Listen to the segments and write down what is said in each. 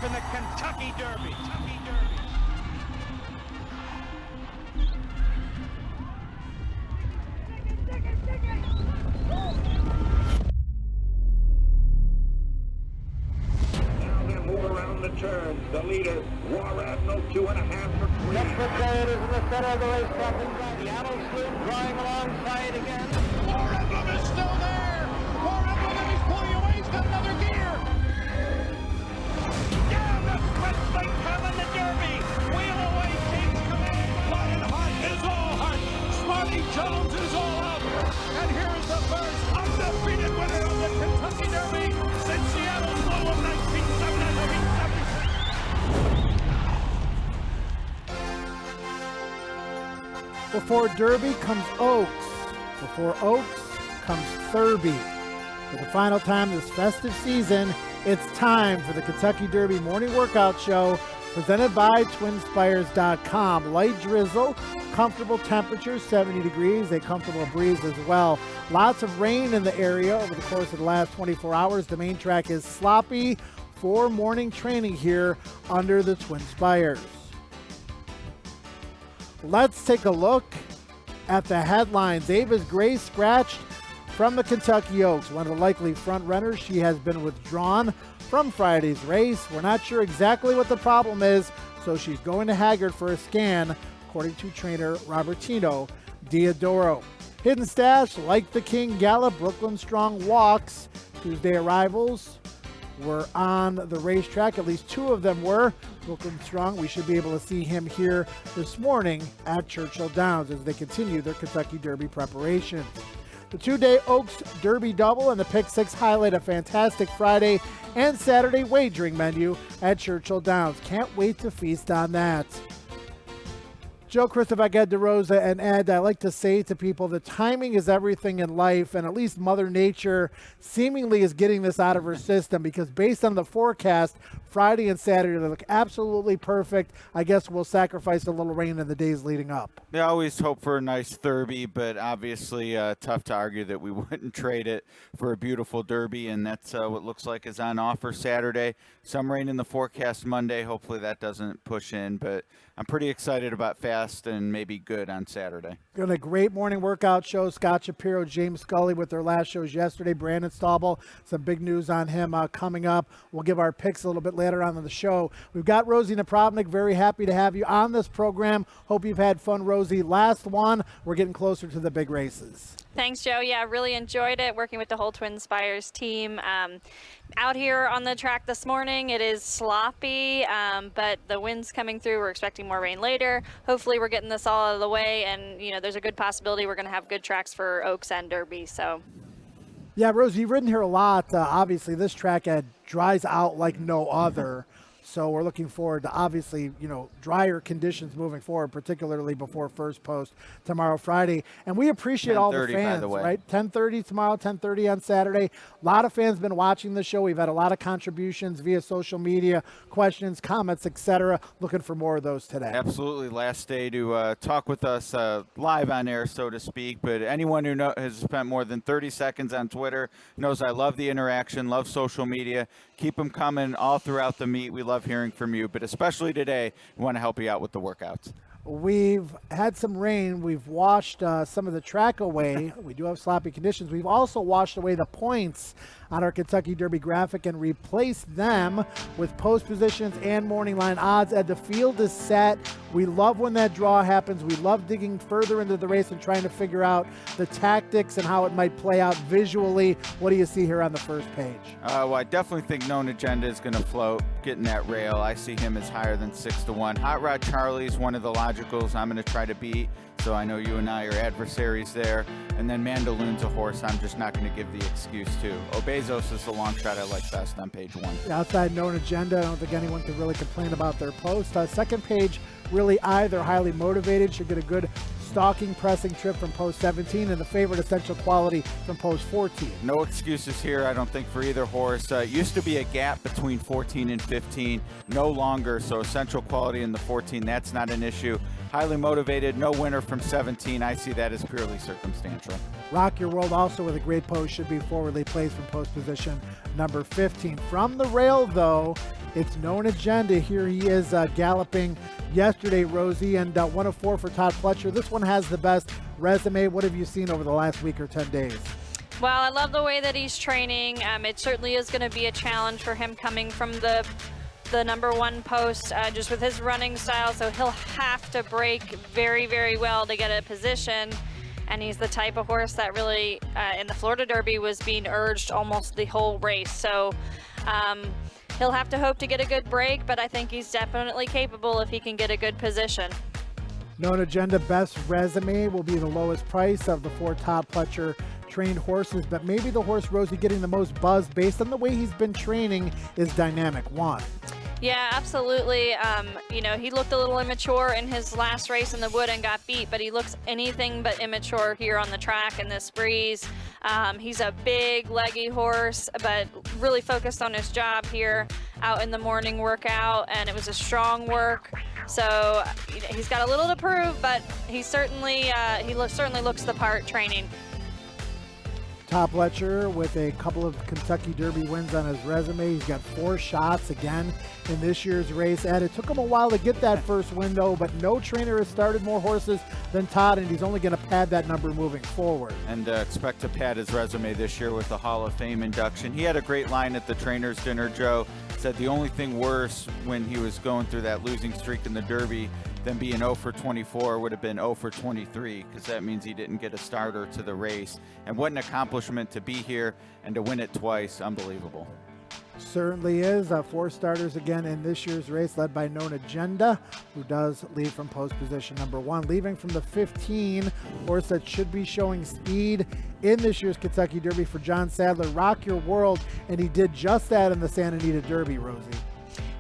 in the Kentucky Derby. The turn, the leader, War Admiral, 2.5 for 3. Desperate Day is in the center of the racetrack. Seattle Sloop drawing alongside again. War Emblem is still there. War Emblem, he's pulling away. He's got another gear. Yeah, the Swiss Lake come in the Derby. Wheel away takes command. Lionheart is all heart. Smarty Jones is all out. And here is the first undefeated winner of the Kentucky Derby since Seattle's Low of 1970. Before Derby comes Oaks. Before Oaks comes Thurby. For the final time this festive season, it's time for the Kentucky Derby Morning Workout Show presented by TwinSpires.com. Light drizzle, comfortable temperatures, 70 degrees, a comfortable breeze as well. Lots of rain in the area over the course of the last 24 hours. The main track is sloppy for morning training here under the Twin Spires. Let's take a look at the headlines. Ava's Gray scratched from the Kentucky Oaks, one of the likely front runners. She has been withdrawn from Friday's race. We're not sure exactly what the problem is, so she's going to Haggard for a scan, according to trainer Robertino Diodoro. Hidden Stash, like the King Gallop, Brooklyn Strong walks. Tuesday arrivals were on the racetrack. At least two of them were. Brooklyn Strong, we should be able to see him here this morning at Churchill Downs as they continue their Kentucky Derby preparations. The two-day Oaks Derby double and the Pick Six highlight a fantastic Friday and Saturday wagering menu at Churchill Downs. Can't wait to feast on that. Joe, Christopher, Ed DeRosa, and Ed, I like to say to people that timing is everything in life, and at least Mother Nature seemingly is getting this out of her system because based on the forecast, Friday and Saturday they look absolutely perfect. I guess we'll sacrifice a little rain in the days leading up. They always hope for a nice Derby, but obviously tough to argue that we wouldn't trade it for a beautiful Derby, and that's what looks like is on offer Saturday. Some rain in the forecast Monday. Hopefully that doesn't push in, but I'm pretty excited about fast and maybe good on Saturday. Got a great morning workout show. Scott Shapiro, James Scully with their last shows yesterday. Brandon Staubel, some big news on him coming up. We'll give our picks a little bit later on in the show. We've got Rosie Napravnik. Very happy to have you on this program. Hope you've had fun, Rosie. Last one, we're getting closer to the big races. Thanks, Joe. Yeah, really enjoyed it working with the whole Twin Spires team. Out here on the track this morning, it is sloppy, but the wind's coming through. We're expecting more rain later. Hopefully we're getting this all out of the way, and there's a good possibility we're going to have good tracks for Oaks and Derby. So, yeah, Rosie, you've ridden here a lot. Obviously, this track dries out like no other. So we're looking forward to obviously, drier conditions moving forward, particularly before first post tomorrow, Friday. And we appreciate all the fans, right? 10:30 tomorrow, 10:30 on Saturday. A lot of fans been watching the show. We've had a lot of contributions via social media, questions, comments, etc. Looking for more of those today. Absolutely. Last day to talk with us live on air, so to speak. But anyone who has spent more than 30 seconds on Twitter knows I love the interaction, love social media. Keep them coming all throughout the meet. We love hearing from you, but especially today, we want to help you out with the workouts. We've had some rain. We've washed some of the track away. We do have sloppy conditions. We've also washed away the points on our Kentucky Derby graphic and replaced them with post positions and morning line odds. And the field is set. We love when that draw happens. We love digging further into the race and trying to figure out the tactics and how it might play out visually. What do you see here on the first page? Well, I definitely think Known Agenda is going to float, getting that rail. I see him as higher than 6-1. Hot Rod Charlie's one of the logicals I'm going to try to beat, so I know you and I are adversaries there. And then Mandaloon's a horse I'm just not going to give the excuse to. Obezos is the long shot I like best on page 1. The outside Known Agenda, I don't think anyone can really complain about their post. Second page, really either highly motivated, should get a good stalking pressing trip from post 17 and the favorite Essential Quality from post 14. No excuses here, I don't think, for either horse. Used to be a gap between 14 and 15, no longer, so Essential Quality in the 14, that's not an issue. Highly motivated, no winner from 17. I see that as purely circumstantial. Rock Your World also with a great post, should be forwardly placed from post position number 15. From the rail, though, It's Known Agenda. Here he is galloping yesterday, Rosie, and 104 for Todd Pletcher. This one has the best resume. What have you seen over the last week or 10 days? Well, I love the way that he's training. It certainly is going to be a challenge for him coming from the number one post, just with his running style. So he'll have to break very, very well to get a position. And he's the type of horse that really, in the Florida Derby, was being urged almost the whole race. So he'll have to hope to get a good break, but I think he's definitely capable if he can get a good position. Known Agenda best resume will be the lowest price of the 4 Todd Pletcher trained horses, but maybe the horse, Rosie, getting the most buzz based on the way he's been training is Dynamic One. Yeah, absolutely. You know, he looked a little immature in his last race in the Wood and got beat, but he looks anything but immature here on the track in this breeze. He's a big, leggy horse, but really focused on his job here out in the morning workout, and it was a strong work. So you know, he's got a little to prove, but he certainly certainly looks the part training. Todd Pletcher with a couple of Kentucky Derby wins on his resume. He's got 4 shots again in this year's race. And it took him a while to get that first window, but no trainer has started more horses than Todd, and he's only going to pad that number moving forward. And expect to pad his resume this year with the Hall of Fame induction. He had a great line at the trainers' dinner, Joe. Said the only thing worse when he was going through that losing streak in the Derby than being 0 for 24 would have been 0 for 23, because that means he didn't get a starter to the race. And what an accomplishment to be here and to win it twice. Unbelievable. Certainly is. 4 starters again in this year's race, led by Known Agenda, who does lead from post position number 1. Leaving from the 15, horse that should be showing speed in this year's Kentucky Derby for John Sadler, Rock Your World, and he did just that in the Santa Anita Derby, Rosie.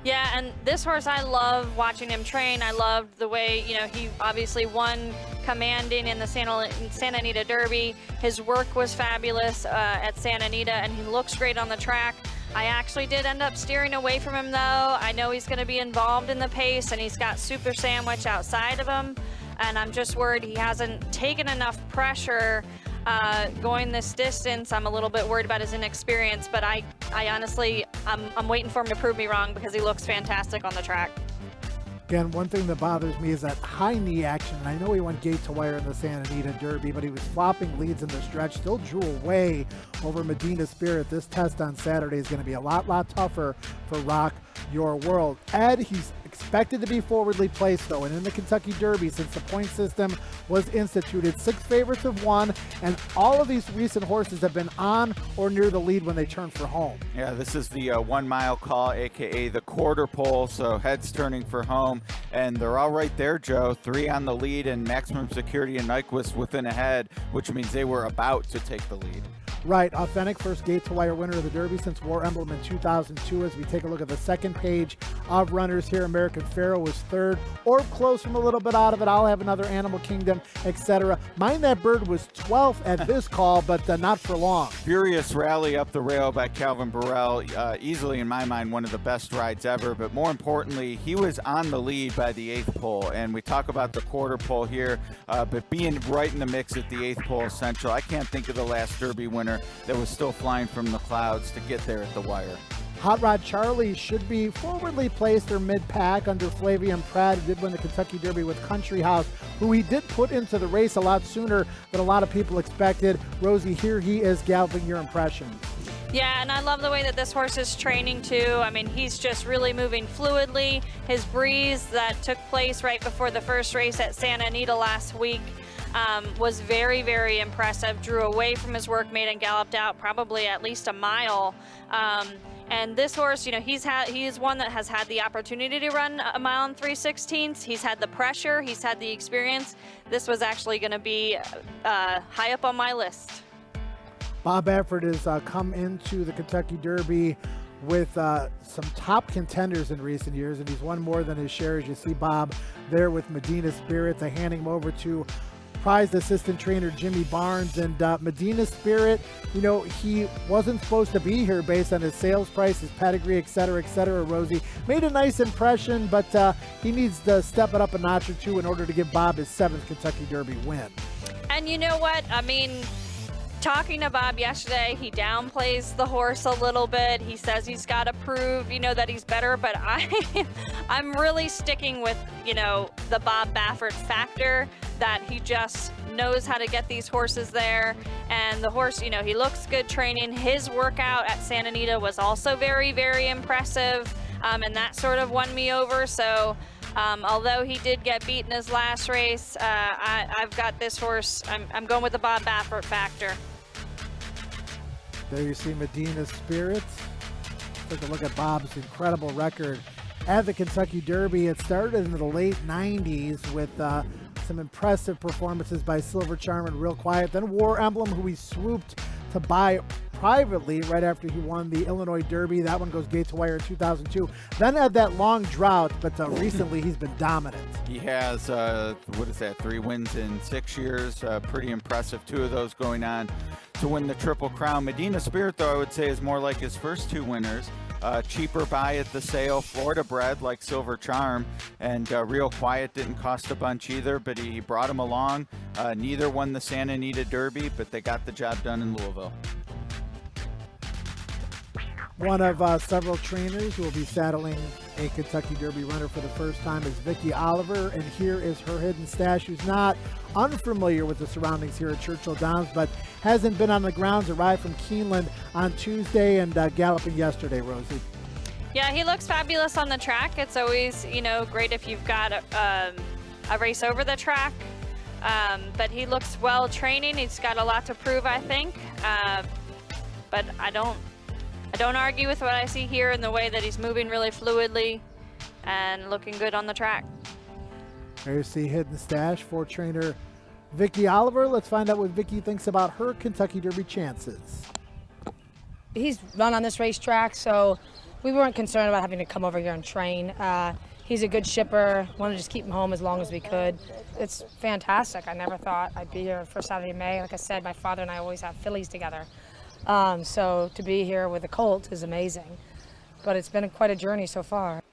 Yeah, and this horse, I love watching him train. I loved the way, you know, he obviously won commanding in the Santa Anita Derby. His work was fabulous at Santa Anita, and he looks great on the track. I actually did end up steering away from him, though. I know he's going to be involved in the pace, and he's got Super Sandwich outside of him, and I'm just worried he hasn't taken enough pressure going this distance. I'm a little bit worried about his inexperience, but I honestly, I'm waiting for him to prove me wrong because he looks fantastic on the track. Again, one thing that bothers me is that high knee action. I know he went gate to wire in the Santa Anita Derby, but he was flopping leads in the stretch, still drew away over Medina Spirit. This test on Saturday is going to be a lot tougher for Rock Your World. Ed, he's expected to be forwardly placed, though, and in the Kentucky Derby, since the point system was instituted, 6 favorites have won, and all of these recent horses have been on or near the lead when they turn for home. Yeah, this is the 1 mile call, aka the quarter pole, so heads turning for home, and they're all right there, Joe. 3 on the lead, and Maximum Security and Nyquist within ahead, which means they were about to take the lead. Right, Authentic, first gate to wire winner of the Derby since War Emblem in 2002. As we take a look at the second page of runners here, American Pharaoh was 3rd, or close from a little bit out of it. I'll have another Animal Kingdom, etc. Mind That Bird was 12th at this call, but not for long. Furious rally up the rail by Calvin Burrell, easily in my mind one of the best rides ever, but more importantly, he was on the lead by the 8th pole, and we talk about the quarter pole here, but being right in the mix at the 8th pole essential. I can't think of the last Derby winner that was still flying from the clouds to get there at the wire. Hot Rod Charlie should be forwardly placed or mid-pack under Flavian Pratt, who did win the Kentucky Derby with Country House, who he did put into the race a lot sooner than a lot of people expected. Rosie, here he is galloping. Your impressions. Yeah, and I love the way that this horse is training too. I mean, he's just really moving fluidly. His breeze that took place right before the first race at Santa Anita last week was very, very impressive. Drew away from his workmate and galloped out probably at least a mile. And this horse, you know, he is one that has had the opportunity to run a mile and 3/16. He's had the pressure, he's had the experience. This was actually going to be high up on my list. Bob Baffert has come into the Kentucky Derby with some top contenders in recent years, and he's won more than his share. As you see Bob there with Medina Spirit, they're handing him over to prized assistant trainer Jimmy Barnes. And Medina Spirit, you know, he wasn't supposed to be here based on his sales price, his pedigree, etc., Rosie. Made a nice impression, but he needs to step it up a notch or two in order to give Bob his 7th Kentucky Derby win. And you know what? I mean, talking to Bob yesterday, he downplays the horse a little bit. He says he's got to prove, that he's better. But I'm really sticking with, the Bob Baffert factor, that he just knows how to get these horses there. And the horse, he looks good training. His workout at Santa Anita was also very, very impressive. And that sort of won me over. So although he did get beat in his last race, I've got this horse. I'm going with the Bob Baffert factor. There you see Medina Spirits. Take a look at Bob's incredible record at the Kentucky Derby. It started in the late 90s with some impressive performances by Silver Charm and Real Quiet. Then War Emblem, who he swooped to buy privately right after he won the Illinois Derby. That one goes gate to wire in 2002. Then had that long drought, but recently he's been dominant. He has, 3 wins in 6 years. Pretty impressive. 2 of those going on to win the Triple Crown. Medina Spirit, though, I would say is more like his first 2 winners. Cheaper buy at the sale, Florida bred like Silver Charm, and Real Quiet didn't cost a bunch either, but he brought him along. Neither won the Santa Anita Derby, but they got the job done in Louisville. One of several trainers who will be saddling a Kentucky Derby runner for the first time is Vicki Oliver, and here is her hidden stash, who's not unfamiliar with the surroundings here at Churchill Downs, but hasn't been on the grounds, arrived from Keeneland on Tuesday and galloping yesterday, Rosie. Yeah, he looks fabulous on the track. It's always, great if you've got a race over the track, but he looks well training. He's got a lot to prove, I think, but I don't argue with what I see here in the way that he's moving really fluidly and looking good on the track. There you see hidden stash for trainer Vicki Oliver. Let's find out what Vicki thinks about her Kentucky Derby chances. He's run on this racetrack, so we weren't concerned about having to come over here and train. He's a good shipper. Wanted to just keep him home as long as we could. It's fantastic. I never thought I'd be here for Saturday in May. Like I said, my father and I always have fillies together. So to be here with a colt is amazing, but it's been quite a journey so far.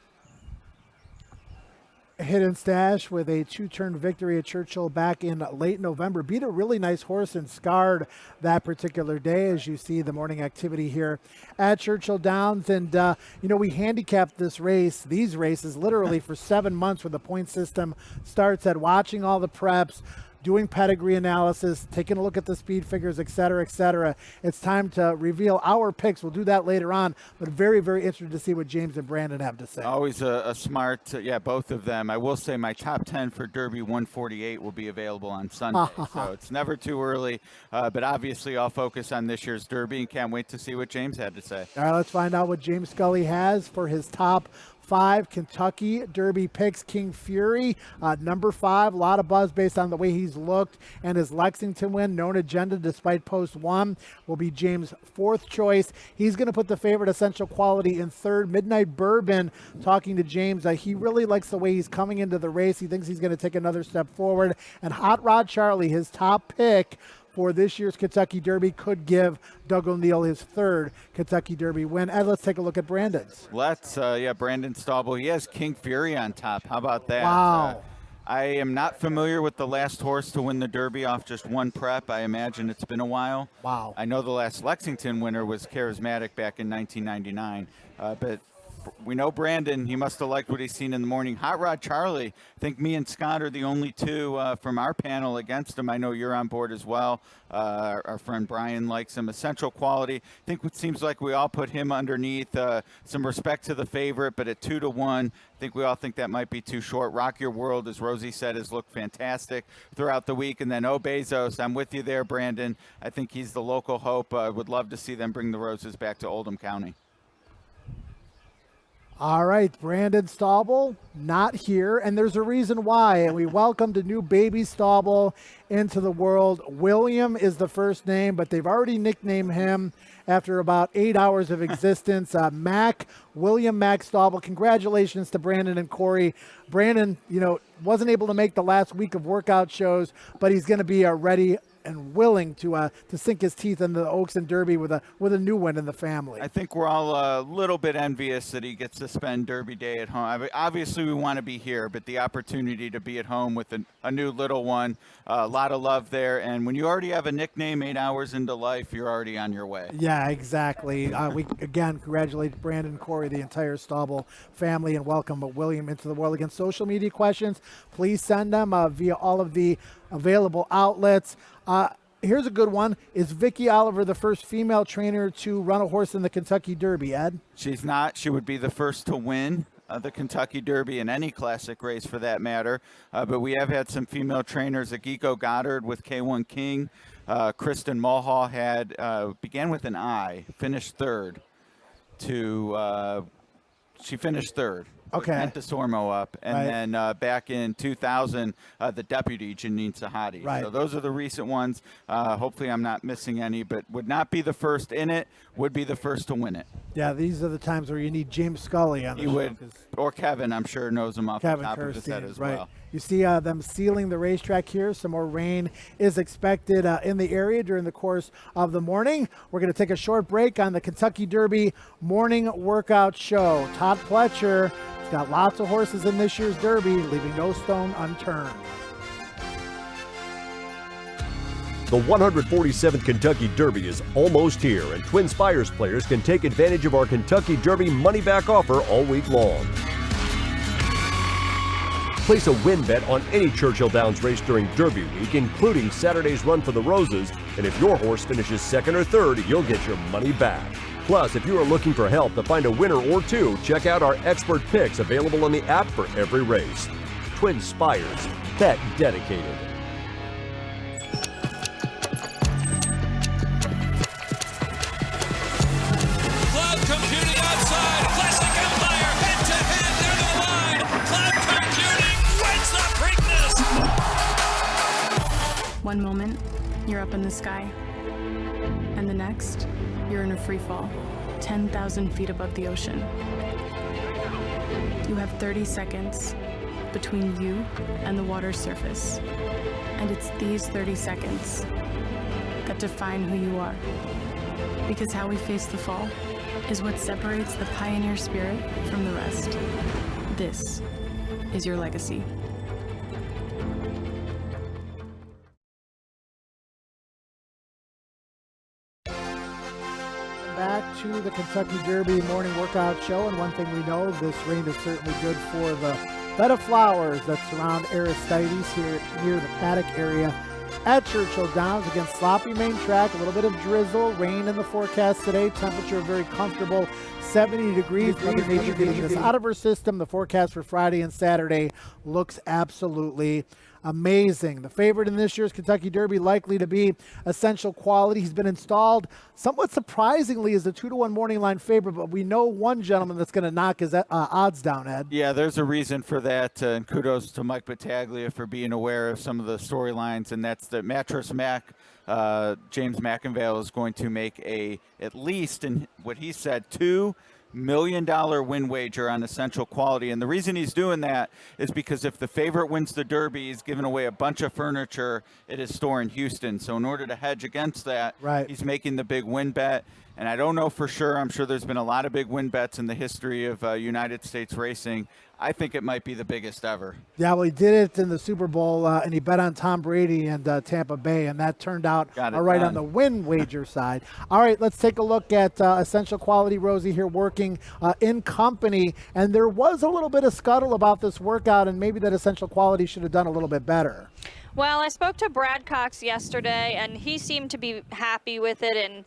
Hidden stash with a 2-turn victory at Churchill back in late November. Beat a really nice horse and scarred that particular day, as you see the morning activity here at Churchill Downs. And, we handicapped these races literally for 7 months when the point system starts at watching all the preps, doing pedigree analysis, taking a look at the speed figures, et cetera, et cetera. It's time to reveal our picks. We'll do that later on, but very, very interested to see what James and Brandon have to say. Always a smart, both of them. I will say my top 10 for Derby 148 will be available on Sunday, so it's never too early, but obviously I'll focus on this year's Derby and can't wait to see what James had to say. All right, let's find out what James Scully has for his top 5 Kentucky Derby picks. King Fury, number 5. A lot of buzz based on the way he's looked and his Lexington win. Known agenda despite post 1 will be James' 4th choice. He's going to put the favorite Essential Quality in 3rd. Midnight Bourbon, talking to James, he really likes the way he's coming into the race. He thinks he's going to take another step forward. And Hot Rod Charlie, his top pick for this year's Kentucky Derby, could give Doug O'Neill his 3rd Kentucky Derby win. And let's take a look at Brandon's. Brandon Staubel. He has King Fury on top. How about that? Wow. I am not familiar with the last horse to win the Derby off just 1 prep. I imagine it's been a while. Wow. I know the last Lexington winner was Charismatic back in 1999, but we know Brandon, he must have liked what he's seen in the morning. Hot Rod Charlie, I think me and Scott are the only 2 from our panel against him. I know you're on board as well. Our friend Brian likes him. Essential Quality, I think it seems like we all put him underneath. Some respect to the favorite, but at 2-1, I think we all think that might be too short. Rock Your World, as Rosie said, has looked fantastic throughout the week. And then Bezos, I'm with you there, Brandon. I think he's the local hope. Would love to see them bring the Roses back to Oldham County. All right, Brandon Staubel, not here, and there's a reason why. And we welcomed a new baby Staubel into the world. William is the first name, but they've already nicknamed him after about 8 hours of existence. William Mac Staubel. Congratulations to Brandon and Corey. Brandon, wasn't able to make the last week of workout shows, but he's going to be ready and willing to sink his teeth into the Oaks and Derby with a new one in the family. I think we're all a little bit envious that he gets to spend Derby Day at home. I mean, obviously, we want to be here, but the opportunity to be at home with a new little one, a lot of love there. And when you already have a nickname 8 hours into life, you're already on your way. Yeah, exactly. We again congratulate Brandon, Corey, the entire Stauble family, and welcome William into the world. Again, social media questions, please send them via all of the available outlets. Here's a good one. Is Vicky Oliver the first female trainer to run a horse in the Kentucky Derby, Ed? She's not. She would be the first to win the Kentucky Derby in any classic race for that matter. But we have had some female trainers. Akiko Goddard with K1 King. Kristen Mulhall began with an I, finished third. She finished third. Okay. Kent DeSormo up. And Right. then back in 2000, the deputy, Janine Sahadi. Right. So those are the recent ones. Hopefully I'm not missing any, but would not be the first in it, would be the first to win it. Yeah, these are the times where you need James Scully on the He show. would, 'Cause or Kevin, I'm sure, knows him off the Kevin top of his head Kirstein, as right. well. You see them sealing the racetrack here. Some more rain is expected in the area during the course of the morning. We're going to take a short break on the Kentucky Derby morning workout show. Todd Pletcher has got lots of horses in this year's Derby, leaving no stone unturned. The 147th Kentucky Derby is almost here, and Twin Spires players can take advantage of our Kentucky Derby money-back offer all week long. Place a win bet on any Churchill Downs race during Derby week, including Saturday's Run for the Roses, and if your horse finishes second or third, you'll get your money back. Plus, if you are looking for help to find a winner or two, check out our expert picks available on the app for every race. Twin Spires, bet dedicated. Cloud computing outside. Classic Empire head to head near the line. Cloud computing wins the Preakness. One moment, you're up in the sky. And the next, you're in a free fall, 10,000 feet above the ocean. You have 30 seconds between you and the water's surface. And it's these 30 seconds that define who you are. Because how we face the fall is what separates the pioneer spirit from the rest. This is your legacy. Back to the Kentucky Derby morning workout show, and one thing we know, this rain is certainly good for the bed of flowers that surround Aristides here near the paddock area at Churchill Downs. Again, sloppy main track, a little bit of drizzle, rain in the forecast today, temperature very comfortable, 70 degrees. Mother Nature getting this out of her system. The forecast for Friday and Saturday looks absolutely amazing. The favorite in this year's Kentucky Derby likely to be Essential Quality. He's been installed somewhat surprisingly as a 2-1 morning line favorite, but we know one gentleman that's going to knock his odds down, Ed. Yeah, there's a reason for that, and kudos to Mike Battaglia for being aware of some of the storylines, and that's that Mattress Mac, James McInvale, is going to make at least, in what he said, $2 million win wager on Essential Quality. And the reason he's doing that is because if the favorite wins the Derby, he's giving away a bunch of furniture at his store in Houston. So in order to hedge against that, Right. he's making the big win bet. And I don't know for sure. I'm sure there's been a lot of big win bets in the history of United States racing. I think it might be the biggest ever. Yeah, well, he did it in the Super Bowl, and he bet on Tom Brady and Tampa Bay, and that turned out right on the win wager side. All right, let's take a look at Essential Quality. Rosie here working in company, and there was a little bit of scuttle about this workout, and maybe that Essential Quality should have done a little bit better. Well, I spoke to Brad Cox yesterday, and he seemed to be happy with it. And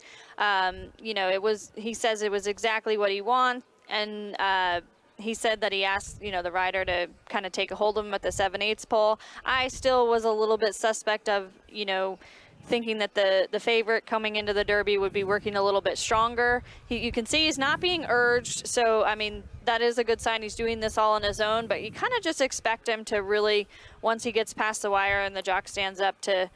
he says it was exactly what he wants. And he said that he asked, the rider to kind of take a hold of him at the 7/8 pole. I still was a little bit suspect of, thinking that the favorite coming into the Derby would be working a little bit stronger. You can see he's not being urged. So, that is a good sign. He's doing this all on his own, but you kind of just expect him to really, once he gets past the wire and the jock stands up, to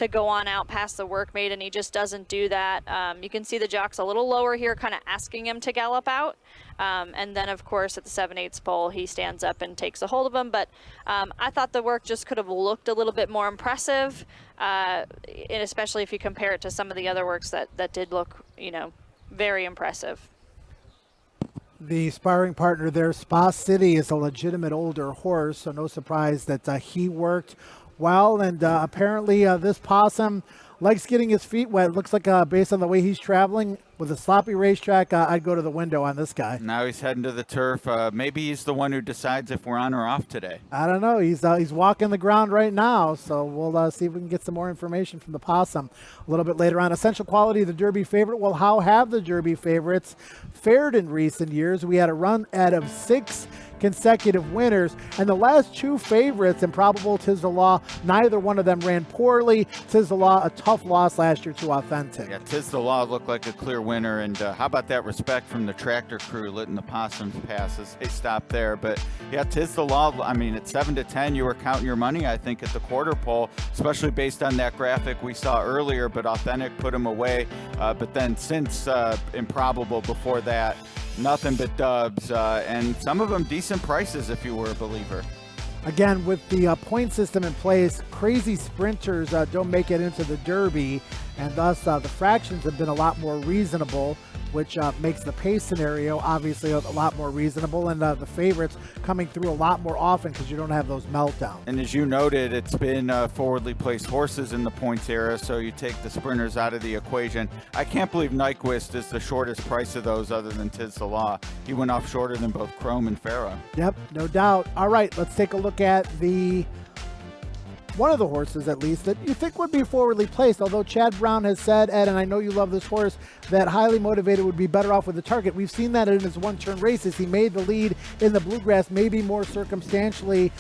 go on out past the workmate, and he just doesn't do that. You can see the jock's a little lower here, kind of asking him to gallop out. And then, of course, at the 7/8 pole, he stands up and takes a hold of him. But I thought the work just could have looked a little bit more impressive, and especially if you compare it to some of the other works that did look, very impressive. The sparring partner there, Spa City, is a legitimate older horse, so no surprise that he worked well. And apparently this possum likes getting his feet wet. Looks like based on the way he's traveling with a sloppy racetrack, I'd go to the window on this guy. Now he's heading to the turf. Maybe he's the one who decides if we're on or off today. I don't know. He's walking the ground right now, so we'll see if we can get some more information from the possum a little bit later on. Essential Quality, the Derby favorite. Well, how have the Derby favorites fared in recent years? We had a run out of 6 consecutive winners, and the last 2 favorites, Improbable, Tis the Law, neither one of them ran poorly. Tis the Law, a tough loss last year to Authentic. Yeah, Tis the Law looked like a clear winner, and how about that respect from the tractor crew letting the possums pass as they stopped there. But yeah, Tis the Law, I mean, at 7-10, you were counting your money, I think, at the quarter pole, especially based on that graphic we saw earlier, but Authentic put him away. But then since Improbable before that, nothing but dubs, and some of them decent prices if you were a believer. Again, with the point system in place, crazy sprinters don't make it into the Derby, and thus the fractions have been a lot more reasonable, which makes the pace scenario obviously a lot more reasonable, and the favorites coming through a lot more often because you don't have those meltdowns. And as you noted, it's been forwardly placed horses in the points era, so you take the sprinters out of the equation. I can't believe Nyquist is the shortest price of those other than Tis the Law. He went off shorter than both Chrome and Pharaoh. Yep, no doubt. All right, let's take a look at one of the horses, at least, that you think would be forwardly placed, although Chad Brown has said, Ed, and I know you love this horse, that Highly Motivated would be better off with the target. We've seen that in his one-turn races. He made the lead in the Bluegrass, maybe more circumstantially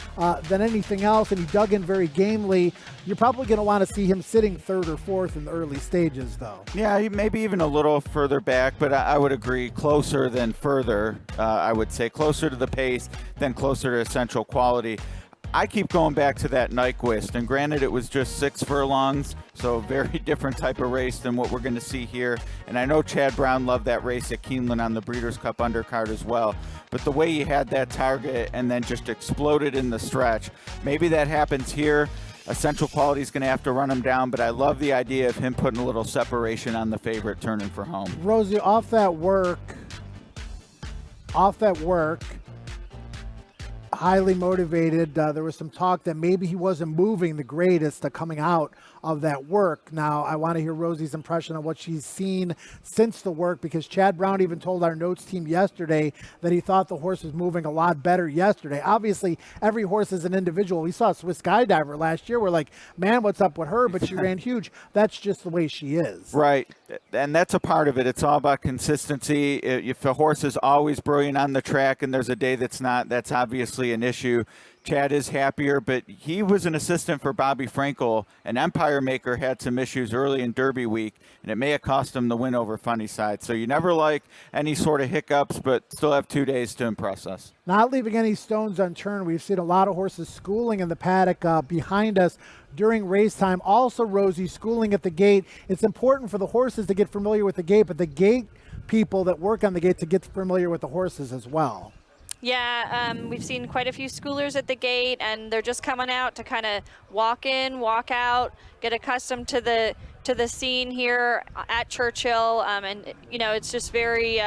than anything else, and he dug in very gamely. You're probably going to want to see him sitting 3rd or 4th in the early stages, though. Yeah, maybe even a little further back, but I would agree closer than further. I would say closer to the pace than closer to Essential Quality. I keep going back to that Nyquist, and granted it was just 6 furlongs, so a very different type of race than what we're going to see here. And I know Chad Brown loved that race at Keeneland on the Breeders' Cup undercard as well. But the way he had that target and then just exploded in the stretch, maybe that happens here. Essential Quality is going to have to run him down, but I love the idea of him putting a little separation on the favorite turning for home. Rosie, off that work, Highly Motivated, there was some talk that maybe he wasn't moving the greatest coming out of that work. Now, I want to hear Rosie's impression on what she's seen since the work, because Chad Brown even told our notes team yesterday that he thought the horse was moving a lot better yesterday. Obviously, every horse is an individual. We saw a Swiss Skydiver last year. We're like, man, what's up with her? But she ran huge. That's just the way she is. Right. And that's a part of it. It's all about consistency. If a horse is always brilliant on the track and there's a day that's not, that's obviously an issue. Chad is happier, but he was an assistant for Bobby Frankel, and Empire Maker had some issues early in Derby week, and it may have cost him the win over Funnyside. So you never like any sort of hiccups, but still have 2 days to impress us. Not leaving any stones unturned. We've seen a lot of horses schooling in the paddock behind us during race time. Also, Rosie, schooling at the gate. It's important for the horses to get familiar with the gate, but the gate people that work on the gate to get familiar with the horses as well. Yeah, we've seen quite a few schoolers at the gate, and they're just coming out to kind of walk in, walk out, get accustomed to the scene here at Churchill. And you know, it's just very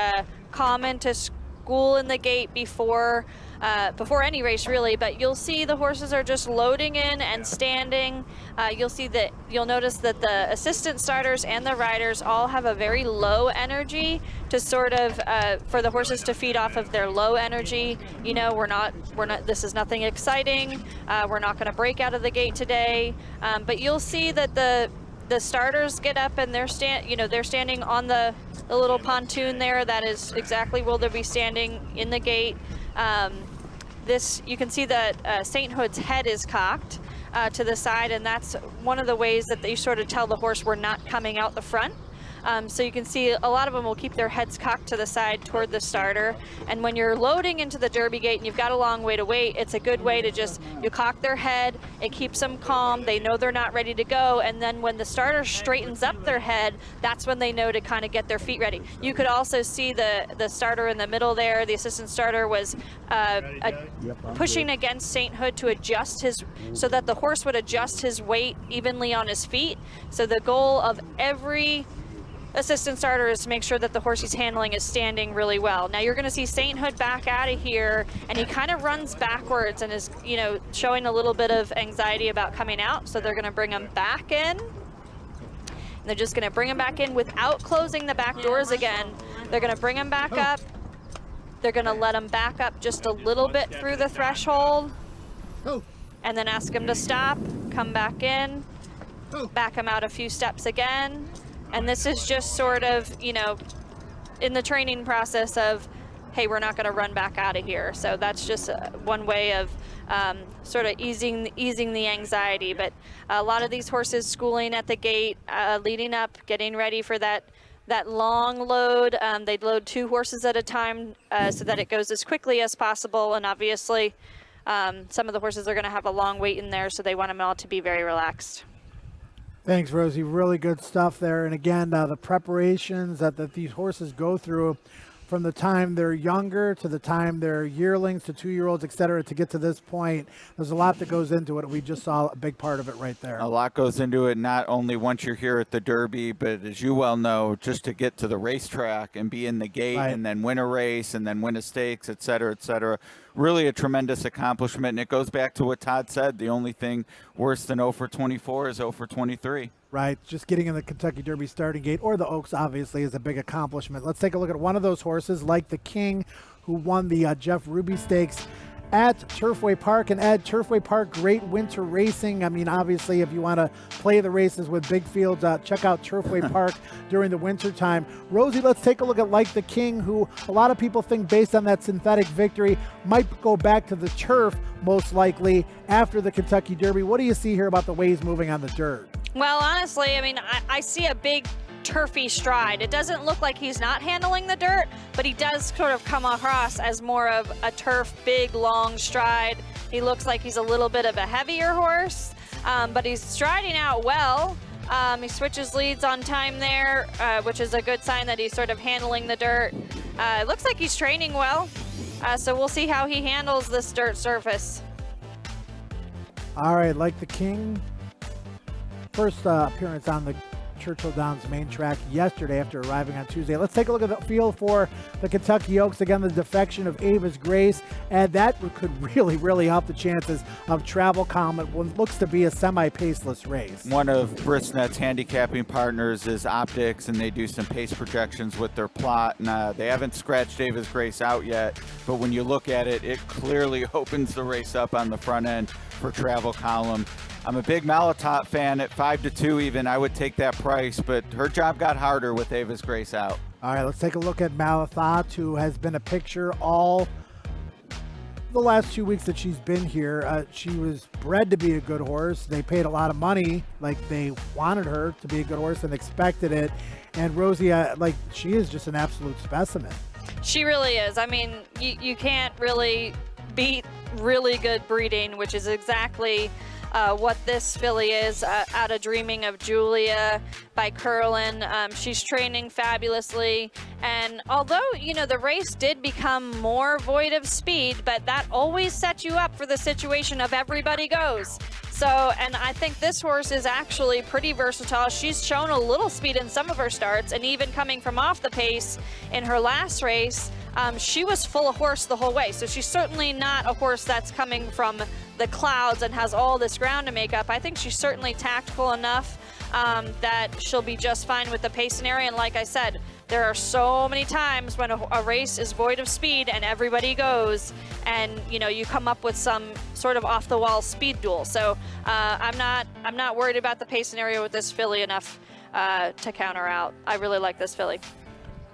common to school in the gate before any race, really. But you'll see the horses are just loading in and standing. You'll notice that the assistant starters and the riders all have a very low energy to sort of for the horses to feed off of their low energy. You know, we're not. This is nothing exciting. We're not going to break out of the gate today. But you'll see that the starters get up and they're standing on the little pontoon there. That is exactly where they'll be standing in the gate. You can see that St. Hood's head is cocked to the side, and that's one of the ways that you sort of tell the horse we're not coming out the front. So you can see a lot of them will keep their heads cocked to the side toward the starter. And when you're loading into the Derby gate and you've got a long way to wait, it's a good way to just, you cock their head, it keeps them calm, they know they're not ready to go, and then when the starter straightens up their head, that's when they know to kind of get their feet ready. You could also see the starter in the middle there, the assistant starter was pushing against St. Hood to adjust so that the horse would adjust his weight evenly on his feet. So the goal of every assistant starter is to make sure that the horse he's handling is standing really well. Now you're going to see St. Hood back out of here, and he kind of runs backwards and is, showing a little bit of anxiety about coming out. So they're going to bring him back in. And they're just going to bring him back in without closing the back doors again. They're going to bring him back up. They're going to let him back up just a little bit through the threshold. And then ask him to stop, come back in, back him out a few steps again. And this is just sort of, in the training process of, hey, we're not going to run back out of here. So that's just one way of sort of easing the anxiety. But a lot of these horses schooling at the gate, leading up, getting ready for that long load. They'd load 2 horses at a time so that it goes as quickly as possible. And obviously, some of the horses are going to have a long wait in there, so they want them all to be very relaxed. Thanks, Rosie. Really good stuff there. And again, the preparations that these horses go through from the time they're younger to the time they're yearlings to 2-year-olds, et cetera, to get to this point. There's a lot that goes into it. We just saw a big part of it right there. A lot goes into it, not only once you're here at the Derby, but as you well know, just to get to the racetrack and be in the gate and then win a race and then win a stakes, et cetera, et cetera. Really a tremendous accomplishment. And it goes back to what Todd said. The only thing worse than 0 for 24 is 0 for 23. Right, just getting in the Kentucky Derby starting gate or the Oaks obviously is a big accomplishment. Let's take a look at one of those horses, like the King, who won the Jeff Ruby Stakes at Turfway Park. And at Turfway Park, great winter racing. I mean, obviously, if you want to play the races with big fields, check out Turfway Park during the winter time. Rosie, let's take a look at Like the King, who a lot of people think, based on that synthetic victory, might go back to the turf most likely after the Kentucky Derby. What do you see here about the way he's moving on the dirt? Well, honestly, I mean, I see a big turfy stride. It doesn't look like he's not handling the dirt, but he does sort of come across as more of a turf, big, long stride. He looks like he's a little bit of a heavier horse, but he's striding out well. He switches leads on time there, which is a good sign that he's sort of handling the dirt. It looks like he's training well, so we'll see how he handles this dirt surface. All right, Like the King. First appearance on the Churchill Downs main track yesterday after arriving on Tuesday. Let's take a look at the field for the Kentucky Oaks. Again, the defection of Ava's Grace, and that could really, really help the chances of Travel Calm at what looks to be a semi-paceless race. One of Brisnet's handicapping partners is Optics, and they do some pace projections with their plot. And they haven't scratched Ava's Grace out yet, but when you look at it, it clearly opens the race up on the front end for Travel Column. I'm a big Malatot fan at 5-2 even. I would take that price, but her job got harder with Ava's Grace out. All right, let's take a look at Malatot, who has been a picture all the last 2 weeks that she's been here. She was bred to be a good horse. They paid a lot of money, like they wanted her to be a good horse and expected it. And Rosie, she is just an absolute specimen. She really is. I mean, you can't really beat really good breeding, which is exactly what this filly is, out of Dreaming of Julia by Curlin. She's training fabulously, and although the race did become more void of speed, but that always sets you up for the situation of everybody goes. So, and I think this horse is actually pretty versatile. She's shown a little speed in some of her starts, and even coming from off the pace in her last race, she was full of horse the whole way. So she's certainly not a horse that's coming from the clouds and has all this ground to make up. I think she's certainly tactical enough that she'll be just fine with the pace scenario. And like I said, there are so many times when a race is void of speed and everybody goes, and you come up with some sort of off-the-wall speed duel. So I'm not worried about the pace scenario with this filly enough to counter out. I really like this filly.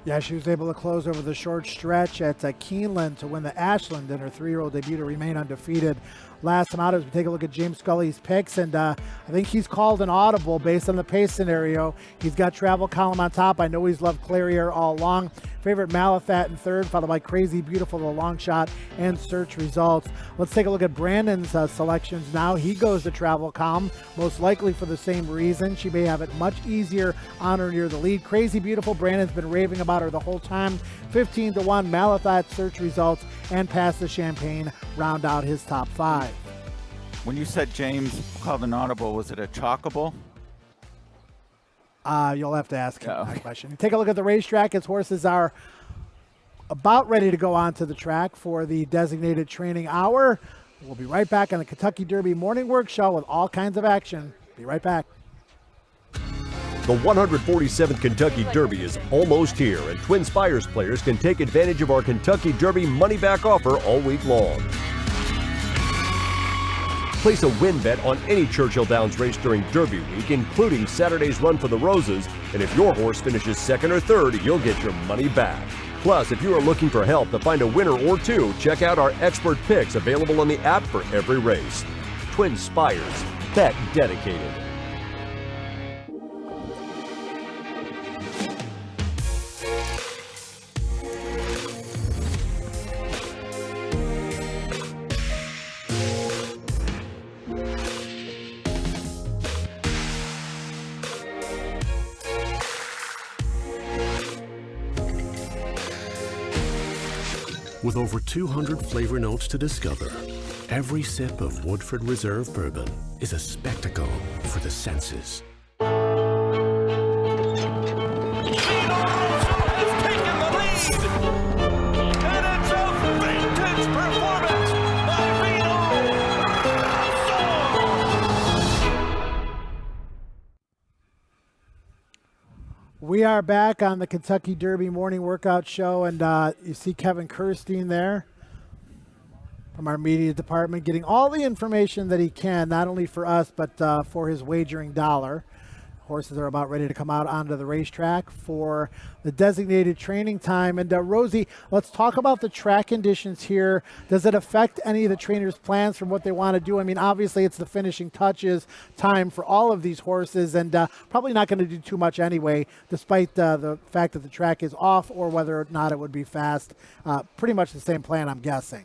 Yeah, she was able to close over the short stretch at Keeneland to win the Ashland in her 3-year-old debut to remain undefeated last time out as we take a look at James Scully's picks. And I think he's called an audible based on the pace scenario. He's got Travel Column on top. I know he's loved Clarier all along. Favorite Malathat in third, followed by Crazy Beautiful, the long shot, and Search Results. Let's take a look at Brandon's selections now. He goes to Travel Column, most likely for the same reason. She may have it much easier on her near the lead. Crazy Beautiful, Brandon's been raving about her the whole time. 15-1, Malathat, Search Results, and Pass the Champagne round out his top 5. When you said James called an audible, was it a chalkable? You'll have to ask him that question. Take a look at the racetrack. His horses are about ready to go onto the track for the designated training hour. We'll be right back on the Kentucky Derby Morning Work Show with all kinds of action. Be right back. The 147th Kentucky Derby is almost here, and Twin Spires players can take advantage of our Kentucky Derby money-back offer all week long. Place a win bet on any Churchill Downs race during Derby week, including Saturday's Run for the Roses, and if your horse finishes second or third, you'll get your money back. Plus, if you are looking for help to find a winner or two, check out our expert picks available on the app for every race. Twin Spires, bet dedicated. With over 200 flavor notes to discover, every sip of Woodford Reserve Bourbon is a spectacle for the senses. We are back on the Kentucky Derby Morning Workout Show, and you see Kevin Kirstein there from our media department getting all the information that he can, not only for us, but for his wagering dollar. Horses are about ready to come out onto the racetrack for the designated training time. And Rosie, let's talk about the track conditions here. Does it affect any of the trainers' plans from what they want to do? I mean, obviously it's the finishing touches time for all of these horses, and probably not going to do too much anyway, despite the fact that the track is off or whether or not it would be fast. Pretty much the same plan, I'm guessing.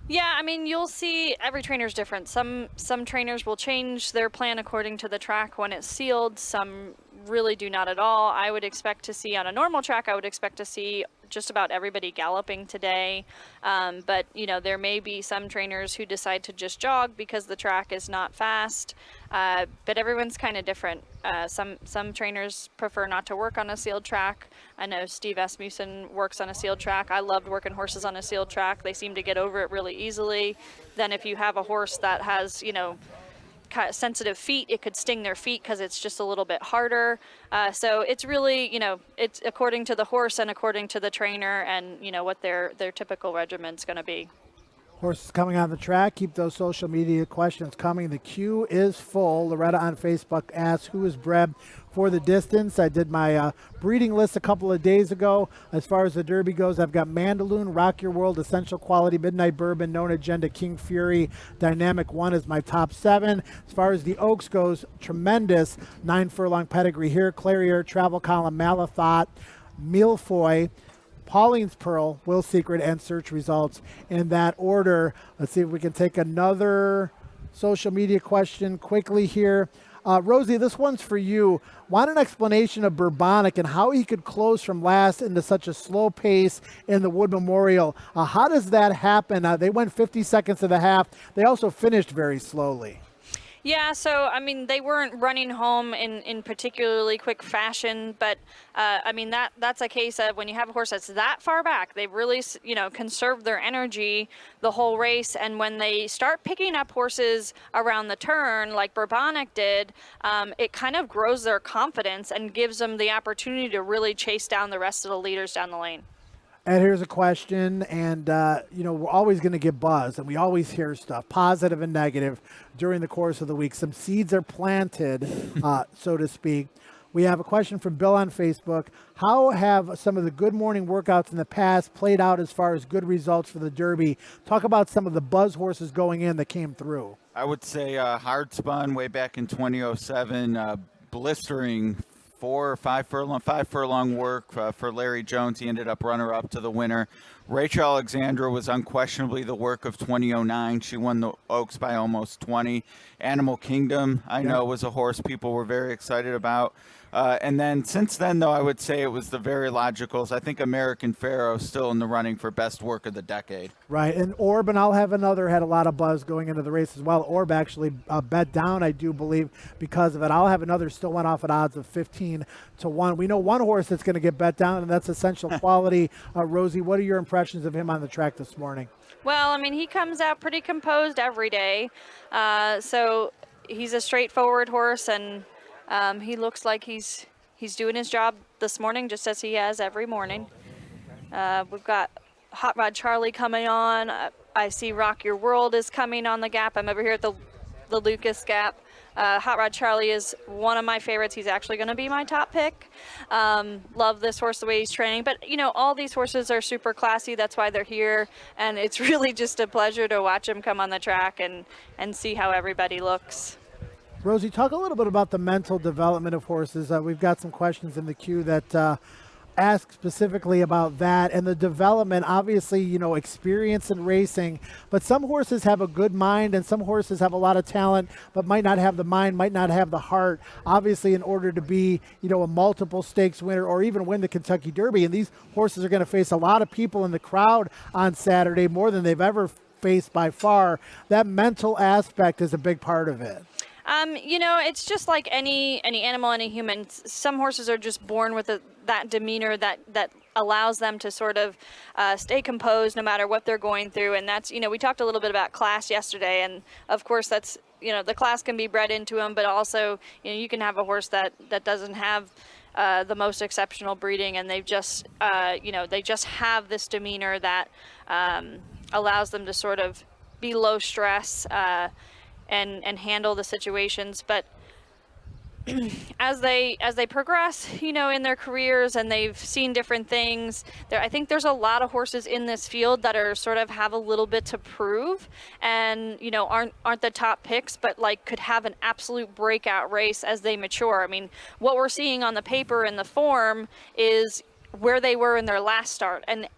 Yeah, I mean, you'll see every trainer's different. Some trainers will change their plan according to the track when it's sealed. Some really do not at all. I would expect to see on a normal track, I would expect to see just about everybody galloping today. But, you know, there may be some trainers who decide to just jog because the track is not fast. But everyone's kind of different. Some trainers prefer not to work on a sealed track. I know Steve Asmussen works on a sealed track. I loved working horses on a sealed track. They seem to get over it really easily. Then if you have a horse that has, you know, sensitive feet, it could sting their feet because it's just a little bit harder. So it's really, you know, it's according to the horse and according to the trainer and, you know, what their typical regiment's going to be. Horses coming on the track. Keep those social media questions coming. The queue is full. Loretta on Facebook asks, who is bred for the distance? I did my breeding list a couple of days ago. As far as the Derby goes, I've got Mandaloon, Rock Your World, Essential Quality, Midnight Bourbon, Known Agenda, King Fury, Dynamic One is my top 7. As far as the Oaks goes, Tremendous, 9 furlong pedigree here. Clarier, Travel Column, Malathat, Milfoy, Pauline's Pearl, Will Secret, and Search Results in that order. Let's see if we can take another social media question quickly here. Rosie, this one's for you. Want an explanation of Bourbonic and how he could close from last into such a slow pace in the Wood Memorial. How does that happen? They went 50 seconds to the half. They also finished very slowly. Yeah, so, I mean, they weren't running home in particularly quick fashion, but, I mean, that's a case of when you have a horse that's that far back, they really, you know, conserve their energy the whole race, and when they start picking up horses around the turn, like Bourbonic did, it kind of grows their confidence and gives them the opportunity to really chase down the rest of the leaders down the lane. And here's a question, and, you know, we're always going to get buzz, and we always hear stuff, positive and negative, during the course of the week. Some seeds are planted, so to speak. We have a question from Bill on Facebook. How have some of the good morning workouts in the past played out as far as good results for the Derby? Talk about some of the buzz horses going in that came through. I would say Hard Spun way back in 2007, blistering 4 or 5 furlong work for Larry Jones. He ended up runner-up to the winner. Rachel Alexandra was unquestionably the work of 2009. She won the Oaks by almost 20. Animal Kingdom, I know, was a horse people were very excited about. And then since then, though, I would say it was the very logicals. I think American Pharaoh still in the running for best work of the decade. Right, and Orb and I'll Have Another had a lot of buzz going into the race as well. Orb actually bet down, I do believe, because of it. I'll Have Another still went off at odds of 15-1. We know one horse that's going to get bet down, and that's Essential Quality. Rosie, what are your impressions of him on the track this morning? Well, I mean, he comes out pretty composed every day. So he's a straightforward horse, and he looks like he's doing his job this morning, just as he has every morning. We've got Hot Rod Charlie coming on. I see Rock Your World is coming on the gap. I'm over here at the Lucas Gap. Hot Rod Charlie is one of my favorites. He's actually going to be my top pick. Love this horse, the way he's training. But, you know, all these horses are super classy. That's why they're here. And it's really just a pleasure to watch them come on the track and see how everybody looks. Rosie, talk a little bit about the mental development of horses. We've got some questions in the queue that ask specifically about that and the development. Obviously, you know, experience in racing, but some horses have a good mind and some horses have a lot of talent, but might not have the mind, might not have the heart, obviously, in order to be, you know, a multiple stakes winner or even win the Kentucky Derby. And these horses are going to face a lot of people in the crowd on Saturday, more than they've ever faced by far. That mental aspect is a big part of it. You know, it's just like any animal, any human. Some horses are just born with that demeanor that allows them to sort of stay composed no matter what they're going through. And that's, you know, we talked a little bit about class yesterday, and of course that's, you know, the class can be bred into them, but also, you know, you can have a horse that doesn't have the most exceptional breeding, and they've just, you know, they just have this demeanor that allows them to sort of be low stress, and handle the situations. But as they progress, you know, in their careers and they've seen different things, I think there's a lot of horses in this field that are sort of have a little bit to prove, and, you know, aren't the top picks, but like could have an absolute breakout race as they mature. I mean, what we're seeing on the paper and the form is where they were in their last start, and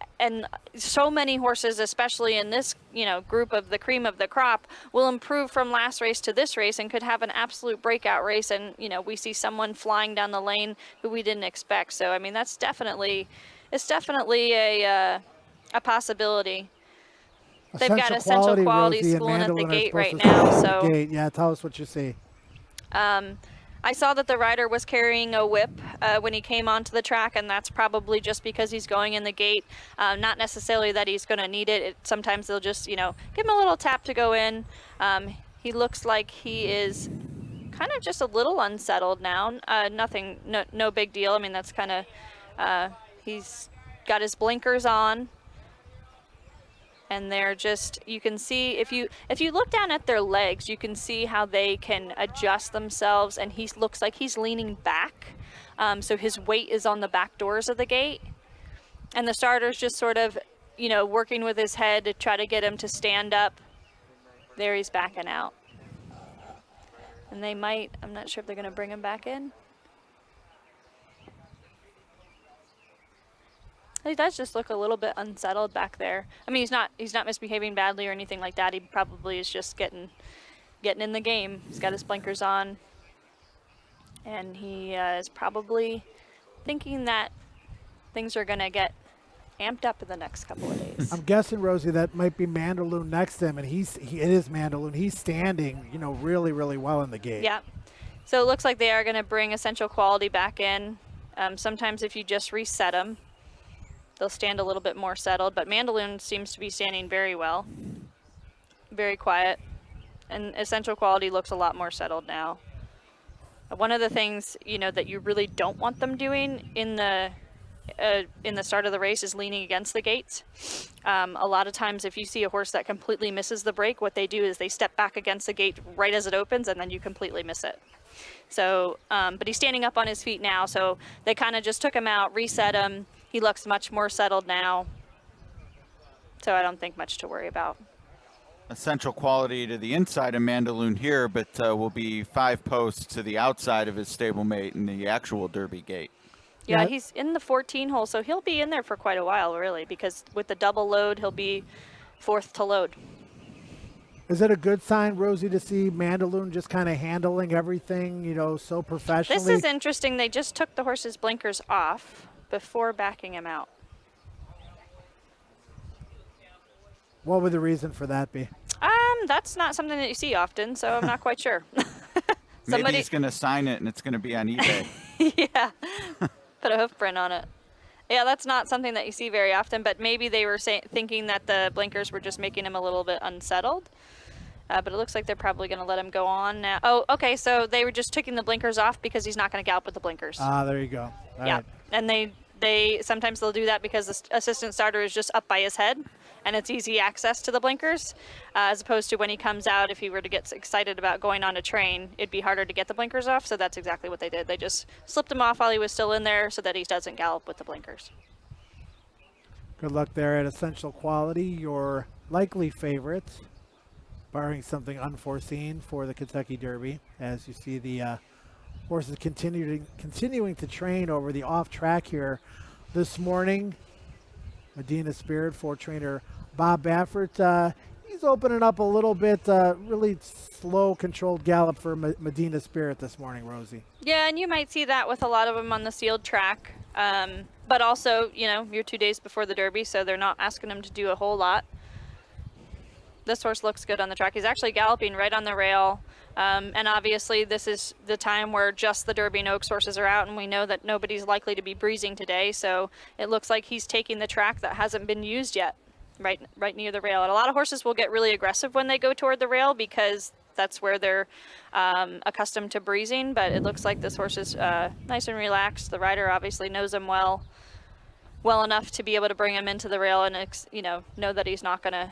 so many horses, especially in this, you know, group of the cream of the crop, will improve from last race to this race and could have an absolute breakout race. And, you know, we see someone flying down the lane who we didn't expect. So I mean, it's definitely a possibility. They've got Essential Quality schooling at the gate right now. So yeah, tell us what you see. I saw that the rider was carrying a whip when he came onto the track, and that's probably just because he's going in the gate. Not necessarily that he's going to need it. Sometimes they'll just, you know, give him a little tap to go in. He looks like he is kind of just a little unsettled now. Nothing, no big deal. I mean, that's kind of, he's got his blinkers on. And they're just, you can see, if you look down at their legs, you can see how they can adjust themselves, and he looks like he's leaning back. So his weight is on the back doors of the gate. And the starter's just sort of, you know, working with his head to try to get him to stand up. There he's backing out. And they might, I'm not sure if they're going to bring him back in. He does just look a little bit unsettled back there. I mean, he's not misbehaving badly or anything like that. He probably is just getting in the game. He's got his blinkers on, and he is probably thinking that things are gonna get amped up in the next couple of days. I'm guessing, Rosie, that might be Mandaloun next to him, and it is Mandaloun. He's standing, you know, really, really well in the gate. Yeah. So it looks like they are gonna bring Essential Quality back in. Sometimes if you just reset them, they'll stand a little bit more settled, but Mandaloun seems to be standing very well, very quiet, and Essential Quality looks a lot more settled now. One of the things, you know, that you really don't want them doing in the start of the race is leaning against the gates. A lot of times if you see a horse that completely misses the break, what they do is they step back against the gate right as it opens, and then you completely miss it. So, but he's standing up on his feet now, so they kind of just took him out, reset him. He looks much more settled now. So I don't think much to worry about. Essential quality to the inside of Mandaloon here, but will be 5 posts to the outside of his stablemate in the actual Derby gate. Yeah, he's in the 14 hole, so he'll be in there for quite a while, really, because with the double load, he'll be 4th to load. Is it a good sign, Rosie, to see Mandaloon just kind of handling everything, you know, so professionally? This is interesting. They just took the horse's blinkers off before backing him out. What would the reason for that be? That's not something that you see often, so I'm not quite sure. Maybe he's going to sign it and it's going to be on eBay. Yeah, put a hoof print on it. Yeah, that's not something that you see very often, but maybe they were thinking that the blinkers were just making him a little bit unsettled. But it looks like they're probably going to let him go on now. Oh, okay, so they were just taking the blinkers off because he's not going to gallop with the blinkers. Ah, there you go. All yeah, right. and they sometimes they'll do that because the assistant starter is just up by his head, and it's easy access to the blinkers, as opposed to when he comes out, if he were to get excited about going on a train, it'd be harder to get the blinkers off, so that's exactly what they did. They just slipped him off while he was still in there so that he doesn't gallop with the blinkers. Good luck there at Essential Quality, your likely favorites, barring something unforeseen for the Kentucky Derby, as you see the horses continuing to train over the off track here this morning. Medina Spirit for trainer Bob Baffert. He's opening up a little bit, really slow, controlled gallop for Medina Spirit this morning, Rosie. Yeah, and you might see that with a lot of them on the sealed track. But also, you know, you're 2 days before the Derby, so they're not asking him to do a whole lot. This horse looks good on the track. He's actually galloping right on the rail. And obviously this is the time where just the Derby and Oaks horses are out, and we know that nobody's likely to be breezing today, so it looks like he's taking the track that hasn't been used yet, right near the rail. And a lot of horses will get really aggressive when they go toward the rail because that's where they're accustomed to breezing, but it looks like this horse is nice and relaxed. The rider obviously knows him well enough to be able to bring him into the rail and know that he's not going to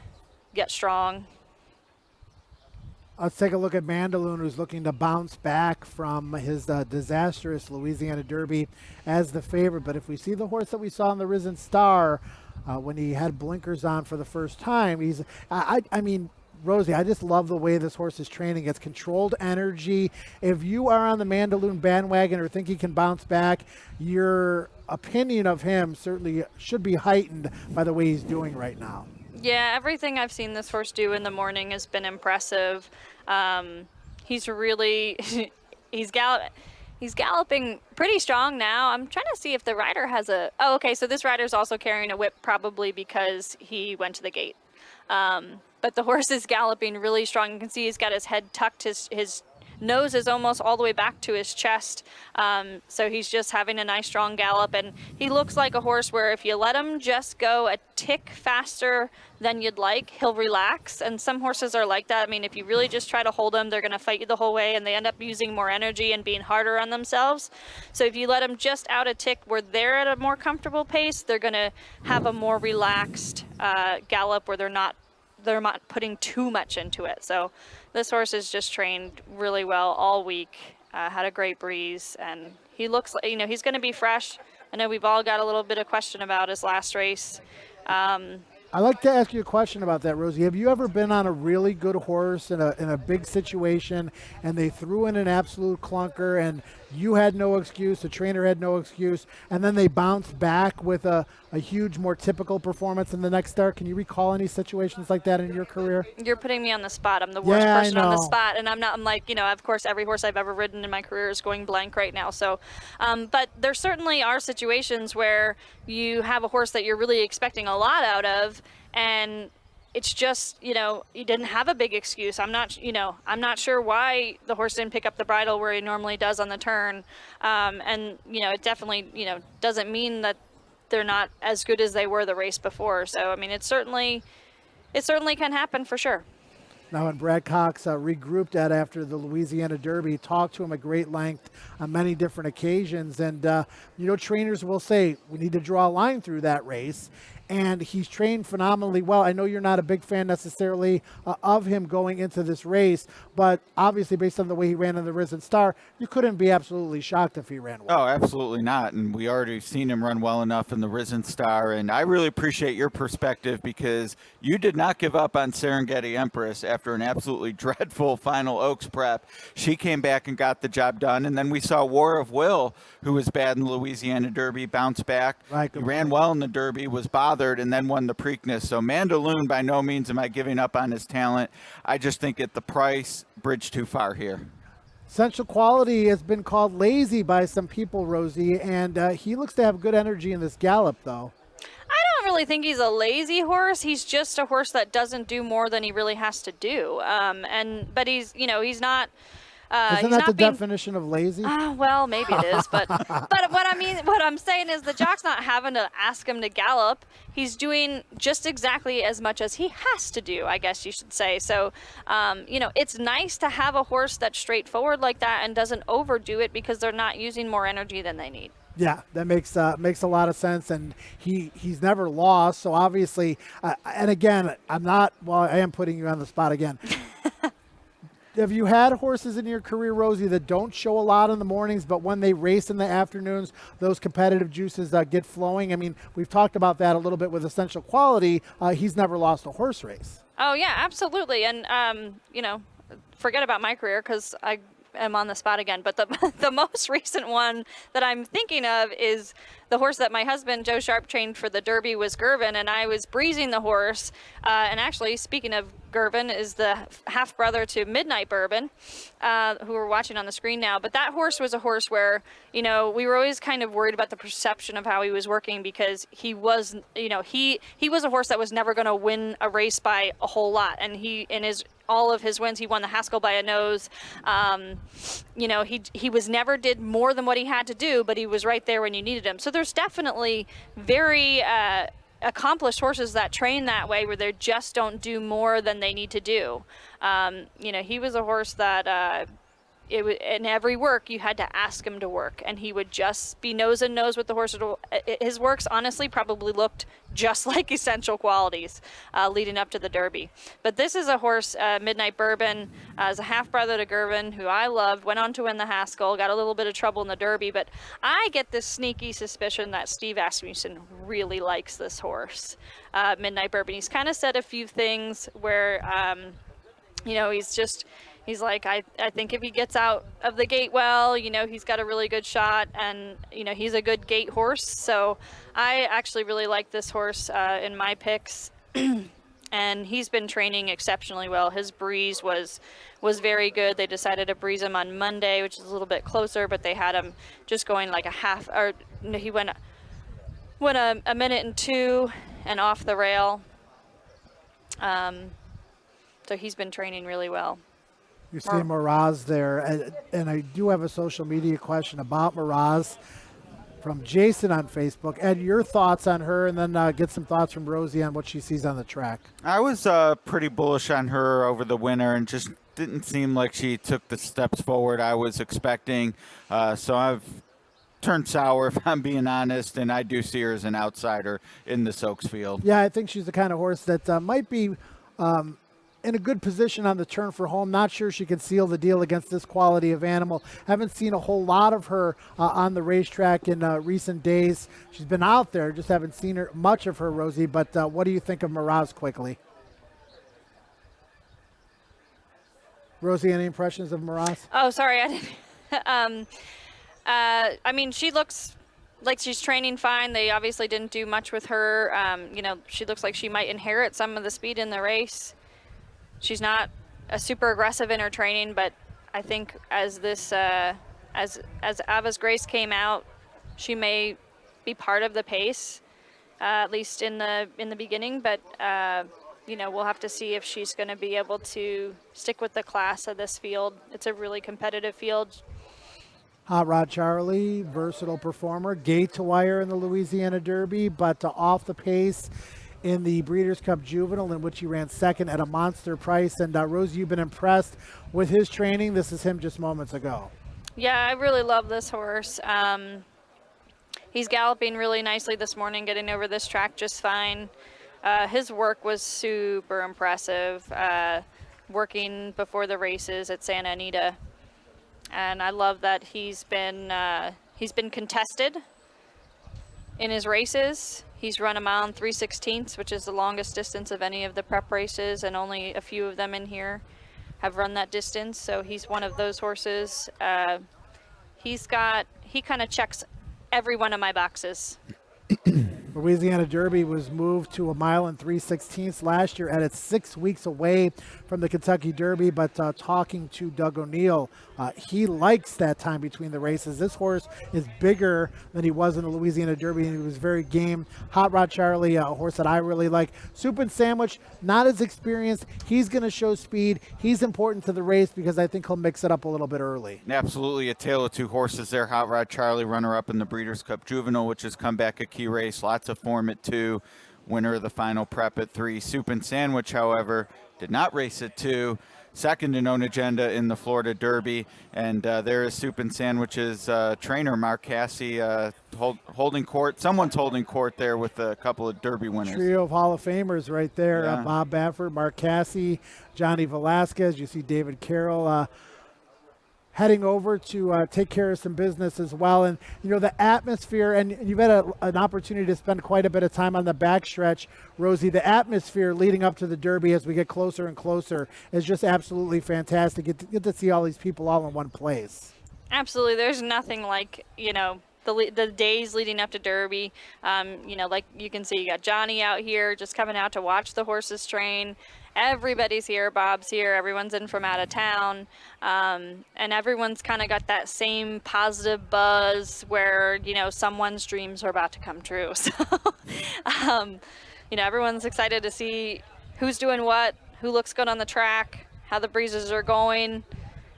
get strong. Let's take a look at Mandaloon, who's looking to bounce back from his disastrous Louisiana Derby as the favorite. But if we see the horse that we saw in the Risen Star when he had blinkers on for the first time, I mean, Rosie, I just love the way this horse is training. It's controlled energy. If you are on the Mandaloon bandwagon or think he can bounce back, your opinion of him certainly should be heightened by the way he's doing right now. Yeah, everything I've seen this horse do in the morning has been impressive. He's really, he's galloping pretty strong now. I'm trying to see if the rider has oh, okay, so this rider's also carrying a whip probably because he went to the gate. But the horse is galloping really strong. You can see he's got his head tucked, his nose is almost all the way back to his chest. So he's just having a nice strong gallop, and he looks like a horse where if you let him just go a tick faster than you'd like, he'll relax. And some horses are like that. I mean, if you really just try to hold them, they're going to fight you the whole way, and they end up using more energy and being harder on themselves. So if you let them just out a tick where they're at a more comfortable pace, they're going to have a more relaxed gallop where they're not putting too much into it. So this horse is just trained really well all week, had a great breeze, and he looks like, he's going to be fresh. I know we've all got a little bit of question about his last race. I'd like to ask you a question about that, Rosie. Have you ever been on a really good horse in a big situation and they threw in an absolute clunker and you had no excuse, the trainer had no excuse, and then they bounced back with a huge, more typical performance in the next start? Can you recall any situations like that in your career? You're putting me on the spot. I'm the worst person I know. on the spot, and I'm like, of course, every horse I've ever ridden in my career is going blank right now. So, but there certainly are situations where you have a horse that you're really expecting a lot out of, and it's just, you didn't have a big excuse. I'm not sure why the horse didn't pick up the bridle where he normally does on the turn. And, it definitely, doesn't mean that they're not as good as they were the race before. So, I mean, it certainly can happen for sure. Now, when Brad Cox regrouped after the Louisiana Derby, talked to him at great length on many different occasions. And, trainers will say, we need to draw a line through that race. and he's trained phenomenally well. I know you're not a big fan necessarily of him going into this race, but obviously based on the way he ran in the Risen Star, you couldn't be absolutely shocked if he ran well. Oh, absolutely not. And we already seen him run well enough in the Risen Star. And I really appreciate your perspective because you did not give up on Serengeti Empress after an absolutely dreadful Final Oaks prep. She came back and got the job done. And then we saw War of Will, who was bad in the Louisiana Derby, bounce back. Right, he ran well in the Derby, was bothered, and then won the Preakness. So Mandaloon, by no means am I giving up on his talent. I just think at the price, bridge too far here. Essential Quality has been called lazy by some people, Rosie, and he looks to have good energy in this gallop, though. I don't really think he's a lazy horse. He's just a horse that doesn't do more than he really has to do. But he's, he's not. Isn't that the definition of lazy? Well, maybe it is, but what I'm saying is the jock's not having to ask him to gallop. He's doing just exactly as much as he has to do, I guess you should say. So, it's nice to have a horse that's straightforward like that and doesn't overdo it because they're not using more energy than they need. Yeah, that makes a lot of sense, and he's never lost. So obviously, and again, I am putting you on the spot again. Have you had horses in your career, Rosie, that don't show a lot in the mornings, but when they race in the afternoons, those competitive juices get flowing? I mean, we've talked about that a little bit with Essential Quality. He's never lost a horse race. Oh, yeah, absolutely. And, forget about my career because I am on the spot again. But the most recent one that I'm thinking of is the horse that my husband, Joe Sharp, trained for the Derby was Gervin, and I was breezing the horse. And actually, speaking of Gervin, is the half-brother to Midnight Bourbon, who we're watching on the screen now. But that horse was a horse where, we were always kind of worried about the perception of how he was working because he was, he was a horse that was never going to win a race by a whole lot. And all of his wins, he won the Haskell by a nose. He was never did more than what he had to do, but he was right there when you needed him. So there's definitely very accomplished horses that train that way where they just don't do more than they need to do. He was a horse that in every work you had to ask him to work, and he would just be nose and nose with the horse. His works honestly probably looked just like Essential Qualities leading up to the Derby. But this is a horse, Midnight Bourbon, is a half-brother to Gervin, who I loved, went on to win the Haskell, got a little bit of trouble in the Derby, but I get this sneaky suspicion that Steve Asmussen really likes this horse, Midnight Bourbon. He's kind of said a few things where, he's like, I think if he gets out of the gate well, he's got a really good shot, and, he's a good gate horse. So I actually really like this horse in my picks. And he's been training exceptionally well. His breeze was very good. They decided to breeze him on Monday, which is a little bit closer, but they had him just going like he went a minute and two and off the rail. So he's been training really well. You see Miraz there, and I do have a social media question about Miraz from Jason on Facebook. Ed, your thoughts on her, and then get some thoughts from Rosie on what she sees on the track. I was pretty bullish on her over the winter and just didn't seem like she took the steps forward I was expecting. So I've turned sour, if I'm being honest, and I do see her as an outsider in the Oaks field. Yeah, I think she's the kind of horse that might be in a good position on the turn for home. Not sure she can seal the deal against this quality of animal. Haven't seen a whole lot of her on the racetrack in recent days. She's been out there, just haven't seen much of her, Rosie. But what do you think of Miraz quickly? Rosie, any impressions of Miraz? Oh, sorry, I didn't. She looks like she's training fine. They obviously didn't do much with her. She looks like she might inherit some of the speed in the race. She's not super aggressive in her training, but I think as Ava's Grace came out, she may be part of the pace, at least in the beginning. But we'll have to see if she's going to be able to stick with the class of this field. It's a really competitive field. Hot Rod Charlie, versatile performer, gate to wire in the Louisiana Derby, but off the pace in the Breeders' Cup Juvenile, in which he ran second at a monster price. And Rosie, you've been impressed with his training. This is him just moments ago. Yeah, I really love this horse. He's galloping really nicely this morning, getting over this track just fine. His work was super impressive, working before the races at Santa Anita. And I love that he's been contested in his races. He's run a mile and 3/16, which is the longest distance of any of the prep races, and only a few of them in here have run that distance. So he's one of those horses. He kind of checks every one of my boxes. Louisiana Derby was moved to a mile and 3/16 last year, and it's 6 weeks away from the Kentucky Derby. But talking to Doug O'Neill, he likes that time between the races. This horse is bigger than he was in the Louisiana Derby, and he was very game. Hot Rod Charlie, a horse that I really like. Soup and Sandwich, not as experienced. He's going to show speed. He's important to the race because I think he'll mix it up a little bit early. Absolutely a tale of two horses there. Hot Rod Charlie, runner-up in the Breeders' Cup Juvenile, which has come back a key race. Lots of form at 2, winner of the final prep at 3. Soup and Sandwich, however, did not race at 2. Second to Known Agenda in the Florida Derby, and there is Soup and Sandwich's trainer, Mark Cassie, holding court. Someone's holding court there with a couple of Derby winners. Trio of Hall of Famers right there. Yeah. Bob Baffert, Mark Cassie, Johnny Velasquez. You see David Carroll heading over to take care of some business as well. And, you know, the atmosphere, and you've had an opportunity to spend quite a bit of time on the backstretch, Rosie. The atmosphere leading up to the Derby as we get closer and closer is just absolutely fantastic. Get to see all these people all in one place. Absolutely. There's nothing like, you know, the days leading up to Derby. You know, like you can see, you got Johnny out here just coming out to watch the horses train. Everybody's here. Bob's here. Everyone's in from out of town. And everyone's kind of got that same positive buzz where, you know, someone's dreams are about to come true. So, you know, everyone's excited to see who's doing what, who looks good on the track, how the breezes are going.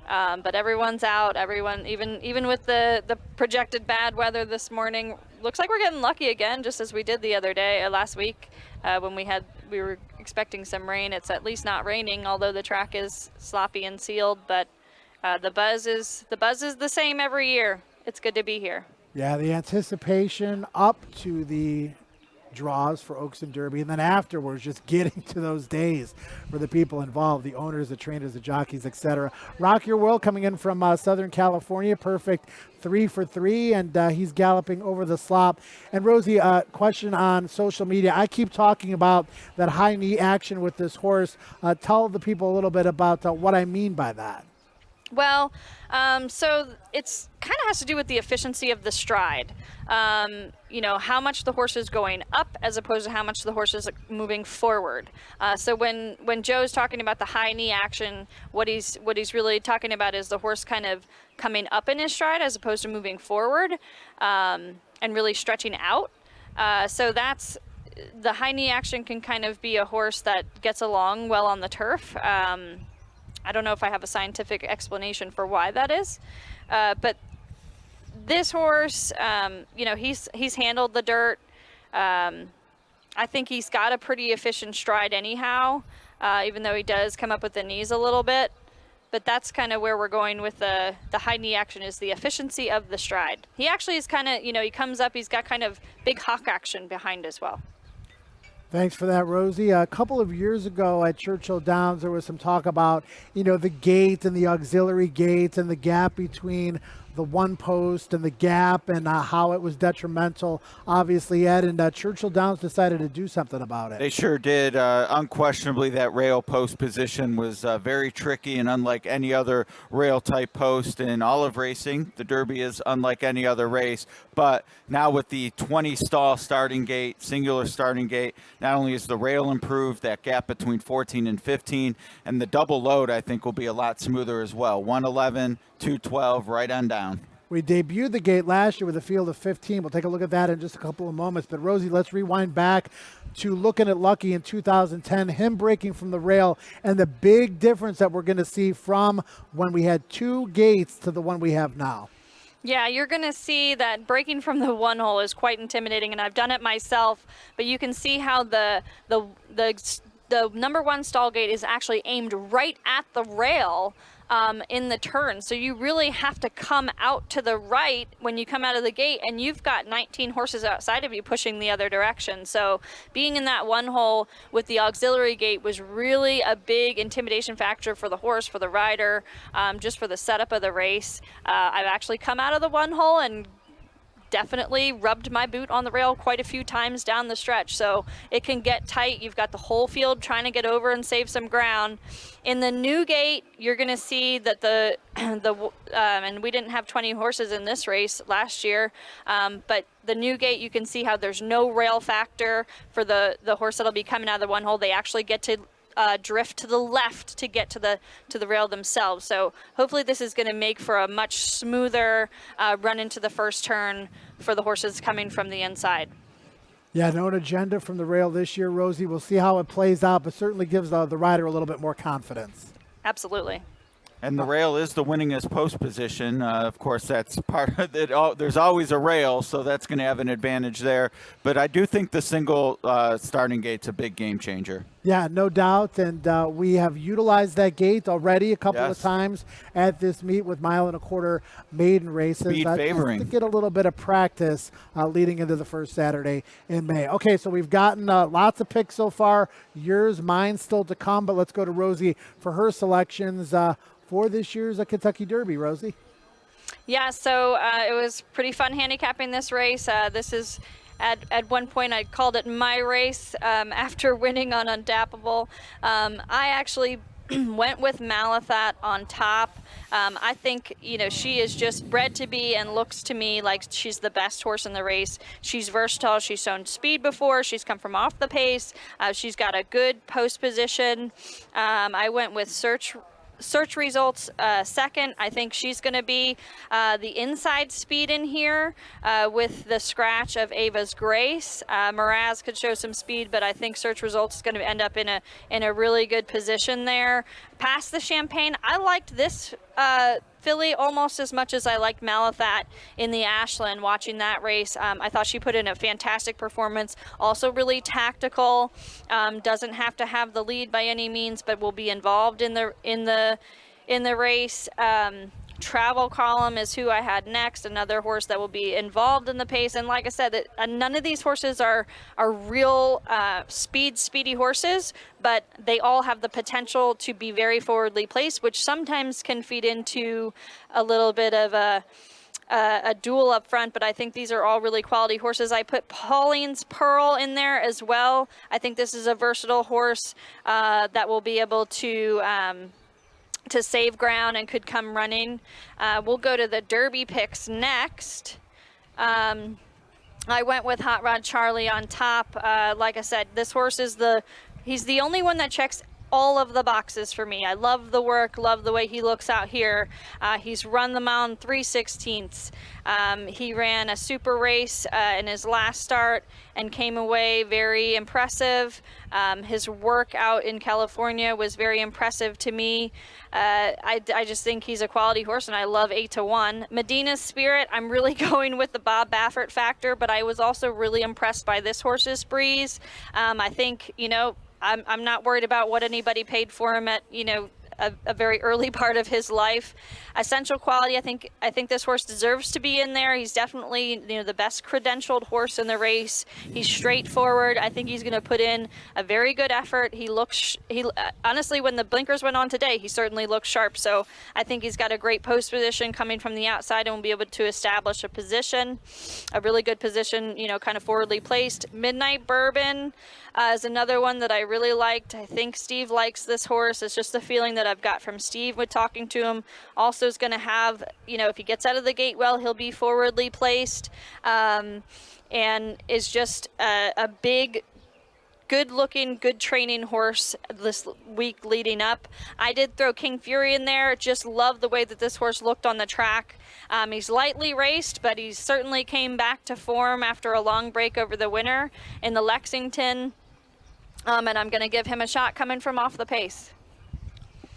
But everyone's out. Everyone, even with the projected bad weather this morning, looks like we're getting lucky again, just as we did the other day, last week, when we were expecting some rain. It's at least not raining, although the track is sloppy and sealed. But the buzz is the same every year. It's good to be here. Yeah, the anticipation up to the draws for Oaks and Derby, and then afterwards just getting to those days for the people involved, the owners, the trainers, the jockeys, etc. Rock Your World coming in from Southern California, perfect 3 for 3, and he's galloping over the slop. And Rosie, question on social media. I keep talking about that high knee action with this horse. Tell the people a little bit about what I mean by that. Well, so it's kind of has to do with the efficiency of the stride. You know, how much the horse is going up as opposed to how much the horse is moving forward. So when Joe's talking about the high knee action, what he's really talking about is the horse kind of coming up in his stride as opposed to moving forward, and really stretching out. So that's the high knee action can kind of be a horse that gets along well on the turf. I don't know if I have a scientific explanation for why that is, but this horse, you know, he's handled the dirt. I think he's got a pretty efficient stride anyhow, even though he does come up with the knees a little bit. But that's kind of where we're going with the high knee action, is the efficiency of the stride. He actually is kind of, you know, he comes up, he's got kind of big hawk action behind as well. Thanks for that, Rosie. A couple of years ago at Churchill Downs, there was some talk about, you know, the gate and the auxiliary gates and the gap between the one post and the gap, and how it was detrimental, obviously, Ed, and Churchill Downs decided to do something about it. They sure did. Unquestionably, that rail post position was very tricky and unlike any other rail type post in all of racing. The Derby is unlike any other race, but now with the 20 stall starting gate, singular starting gate, not only is the rail improved, that gap between 14 and 15, and the double load, I think, will be a lot smoother as well. 111, 212, right on down. We debuted the gate last year with a field of 15. We'll take a look at that in just a couple of moments. But, Rosie, let's rewind back to looking at Lucky in 2010, him breaking from the rail, and the big difference that we're going to see from when we had 2 gates to the one we have now. Yeah, you're going to see that breaking from the one hole is quite intimidating, and I've done it myself. But you can see how the number 1 stall gate is actually aimed right at the rail. in the turn. So you really have to come out to the right when you come out of the gate, and you've got 19 horses outside of you pushing the other direction. So being in that one hole with the auxiliary gate was really a big intimidation factor for the horse, for the rider, just for the setup of the race. I've actually come out of the one hole and definitely rubbed my boot on the rail quite a few times down the stretch, so it can get tight. You've got the whole field trying to get over and save some ground. In the new gate, you're going to see that the and we didn't have 20 horses in this race last year, but the new gate, you can see how there's no rail factor for the horse that'll be coming out of the one hole. They actually get to drift to the left to get to the rail themselves. So hopefully this is going to make for a much smoother run into the first turn for the horses coming from the inside. Yeah, no agenda from the rail this year, Rosie. We'll see how it plays out, but certainly gives the rider a little bit more confidence. Absolutely. And the rail is the winningest post position. Of course, that's part of it. There's always a rail, so that's going to have an advantage there. But I do think the single starting gate's a big game changer. Yeah, no doubt. And we have utilized that gate already a couple of Yes. times at this meet with 1 1/4 maiden races. Speed favoring. Just to get a little bit of practice leading into the first Saturday in May. Okay, so we've gotten lots of picks so far. Yours, mine still to come, but let's go to Rosie for her selections for this year's Kentucky Derby. Rosie? Yeah, so it was pretty fun handicapping this race. This is, at one point, I called it my race after winning on Undappable. I actually went with Malathat on top. I think, she is just bred to be and looks to me like she's the best horse in the race. She's versatile. She's shown speed before. She's come from off the pace. She's got a good post position. I went with Search Results second. I think she's going to be the inside speed in here with the scratch of Ava's Grace. Miraz could show some speed, but I think Search Results is going to end up in a really good position there. Past the Champagne, I liked this filly almost as much as I liked Malathat in the Ashland. Watching that race, I thought she put in a fantastic performance. Also really tactical. Doesn't have to have the lead by any means, but will be involved in the race. Travel Column is who I had next, another horse that will be involved in the pace. And like I said, none of these horses are real speedy horses, but they all have the potential to be very forwardly placed, which sometimes can feed into a little bit of a duel up front. But I think these are all really quality horses. I put Pauline's Pearl in there as well. I think this is a versatile horse that will be able to save ground and could come running. We'll go to the Derby picks next. I went with Hot Rod Charlie on top. Like I said, this horse he's the only one that checks all of the boxes for me. I love the work, love the way he looks out here. He's run the mound 3/16. He ran a super race in his last start and came away very impressive. His work out in California was very impressive to me. I just think he's a quality horse, and I love 8-1. Medina's Spirit, I'm really going with the Bob Baffert factor, but I was also really impressed by this horse's breeze. I think, I'm not worried about what anybody paid for him at, a very early part of his life. Essential Quality, I think this horse deserves to be in there. He's definitely the best credentialed horse in the race. He's straightforward. I think he's going to put in a very good effort. He honestly, when the blinkers went on today, he certainly looks sharp. So I think he's got a great post position coming from the outside and will be able to establish a really good position, kind of forwardly placed. Midnight Bourbon is another one that I really liked. I think Steve likes this horse. It's just a feeling that I've got from Steve with talking to him. Also is going to have, if he gets out of the gate well, he'll be forwardly placed, and is just a big, good-looking, good training horse this week leading up. I did throw King Fury in there. Just love the way that this horse looked on the track. He's lightly raced, but he certainly came back to form after a long break over the winter in the Lexington, and I'm going to give him a shot coming from off the pace.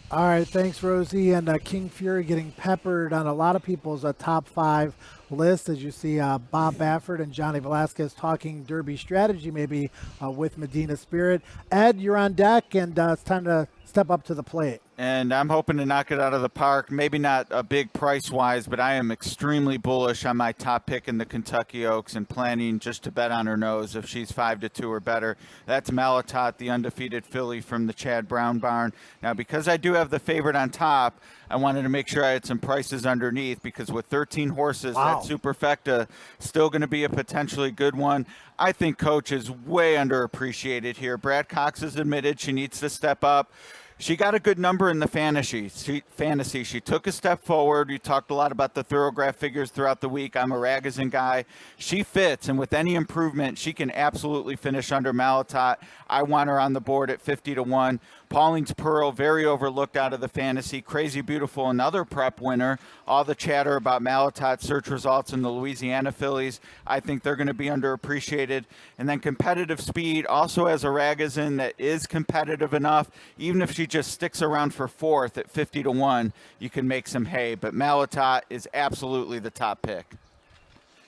All right, thanks, Rosie. And King Fury getting peppered on a lot of people's top 5 list, as you see Bob Baffert and Johnny Velasquez talking Derby strategy maybe with Medina Spirit. Ed, you're on deck, and it's time to step up to the plate. And I'm hoping to knock it out of the park. Maybe not a big price-wise, but I am extremely bullish on my top pick in the Kentucky Oaks and planning just to bet on her nose if she's 5-2 or better. That's Malatot, the undefeated filly from the Chad Brown barn. Now, because I do have the favorite on top, I wanted to make sure I had some prices underneath because with 13 horses, that Superfecta still going to be a potentially good one. I think Coach is way underappreciated here. Brad Cox has admitted she needs to step up. She got a good number in the fantasy. She took a step forward. We talked a lot about the Thoroughgraph figures throughout the week. I'm a Ragozin guy. She fits, and with any improvement, she can absolutely finish under Malatot. I want her on the board at 50-1. Pauline's Pearl, very overlooked out of the fantasy. Crazy Beautiful, another prep winner. All the chatter about Malatot search results in the Louisiana fillies, I think they're going to be underappreciated. And then Competitive Speed also has a Ragozin that is competitive enough. Even if she just sticks around for fourth at 50-1, you can make some hay. But Malatot is absolutely the top pick.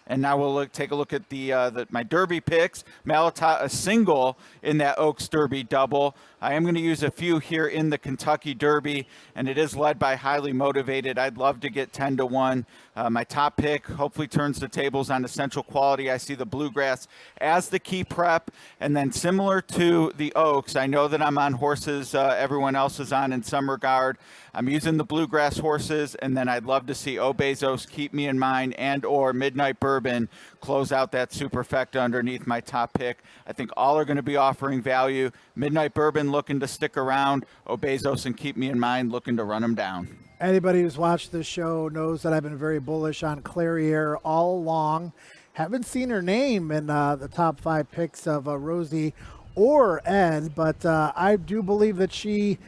And now we'll take a look at my Derby picks. Malatot, a single in that Oaks Derby double. I am going to use a few here in the Kentucky Derby, and it is led by Highly Motivated. I'd love to get 10-1. My top pick hopefully turns the tables on Essential Quality. I see the Bluegrass as the key prep, and then similar to the Oaks, I know that I'm on horses everyone else is on in some regard. I'm using the Bluegrass horses, and then I'd love to see Obezos, Keep Me in Mind, and or Midnight Bourbon close out that Superfecta underneath my top pick. I think all are going to be offering value. Midnight Bourbon looking to stick around. Obezos and Keep Me in Mind looking to run them down. Anybody who's watched the show knows that I've been very bullish on Clariere all along. Haven't seen her name in the top 5 picks of Rosie or Ed, but I do believe that she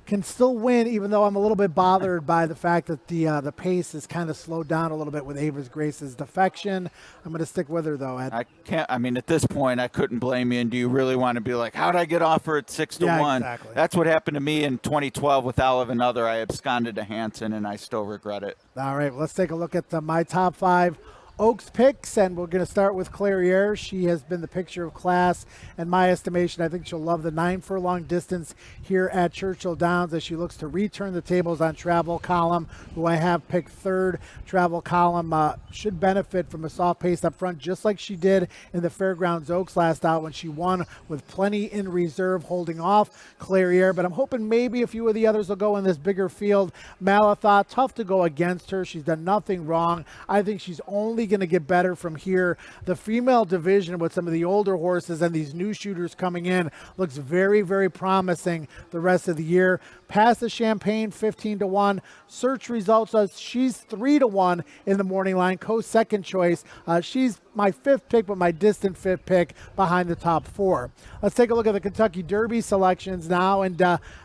can still win, even though I'm a little bit bothered by the fact that the pace is kind of slowed down a little bit with Ava's Grace's defection. I'm going to stick with her, though, Ed. At this point, I couldn't blame you. And do you really want to be like, how'd I get off her at 6-1? Yeah, exactly. That's what happened to me in 2012 with Olive and Other. I absconded to Hanson, and I still regret it. All right, let's take a look at my top 5 Oaks picks, and we're going to start with Clariere. She has been the picture of class in my estimation. I think she'll love the 9 furlong distance here at Churchill Downs as she looks to return the tables on Travel Column, who I have picked third. Travel Column should benefit from a soft pace up front, just like she did in the Fairgrounds Oaks last out when she won with plenty in reserve, holding off Clariere. But I'm hoping maybe a few of the others will go in this bigger field. Malathot, tough to go against her. She's done nothing wrong. I think she's only going to get better from here. The female division with some of the older horses and these new shooters coming in looks very, very promising the rest of the year. Past the Champagne, 15-1. Search results us she's 3-1 in the morning line. Co-second choice. She's my 5th pick, but my distant 5th pick behind the top 4. Let's take a look at the Kentucky Derby selections now. And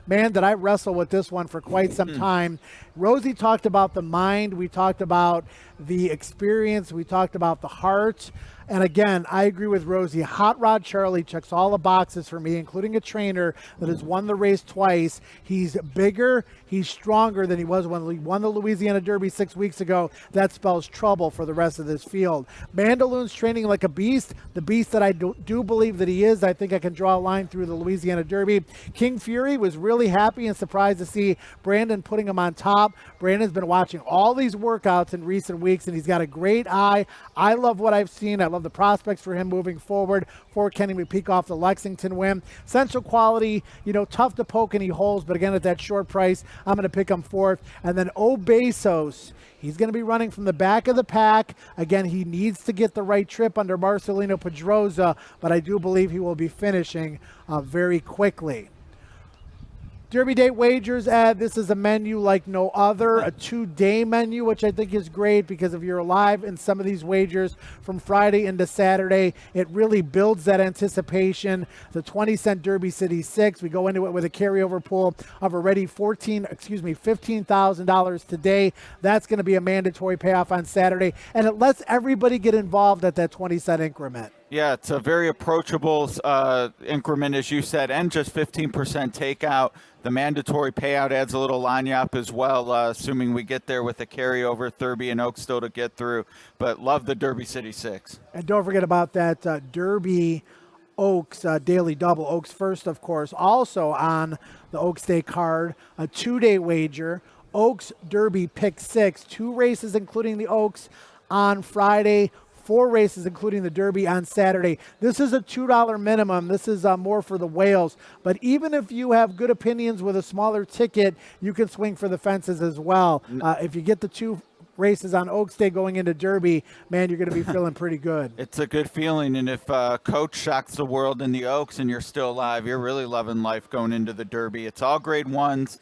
man, did I wrestle with this one for quite some time. Rosie talked about the mind. We talked about the experience. We talked about the heart. And again, I agree with Rosie. Hot Rod Charlie checks all the boxes for me, including a trainer that has won the race twice. He's bigger. He's stronger than he was when he won the Louisiana Derby 6 weeks ago. That spells trouble for the rest of this field. Mandaloon's training like a beast, the beast that I do believe that he is. I think I can draw a line through the Louisiana Derby. King Fury was really happy and surprised to see Brandon putting him on top. Brandon's been watching all these workouts in recent weeks, and he's got a great eye. I love what I've seen. I love the prospects for him moving forward for Kenny McPeak off the Lexington win. Central Quality, tough to poke any holes, but again, at that short price, I'm going to pick him 4th. And then Obezos, he's going to be running from the back of the pack. Again, he needs to get the right trip under Marcelino Pedrosa, but I do believe he will be finishing very quickly. Derby date wagers, this is a menu like no other, a 2-day menu, which I think is great because if you're alive in some of these wagers from Friday into Saturday, it really builds that anticipation. The 20-cent Derby City 6, we go into it with a carryover pool of already $15,000 today. That's going to be a mandatory payoff on Saturday, and it lets everybody get involved at that 20-cent increment. Yeah, it's a very approachable increment, as you said, and just 15% takeout. The mandatory payout adds a little lagniappe as well, assuming we get there with a carryover, Thurby and Oaks still to get through. But love the Derby City 6. And don't forget about that Derby Oaks Daily Double. Oaks first, of course. Also on the Oaks Day card, a 2-day wager. Oaks Derby Pick 6. 2 races, including the Oaks, on Friday. 4 races, including the Derby, on Saturday. This is a $2 minimum. This is more for the whales. But even if you have good opinions with a smaller ticket, you can swing for the fences as well. If you get the 2 races on Oaks Day going into Derby, man, you're going to be feeling pretty good. It's a good feeling, and if Coach shocks the world in the Oaks and you're still alive, you're really loving life going into the Derby. It's all grade 1s.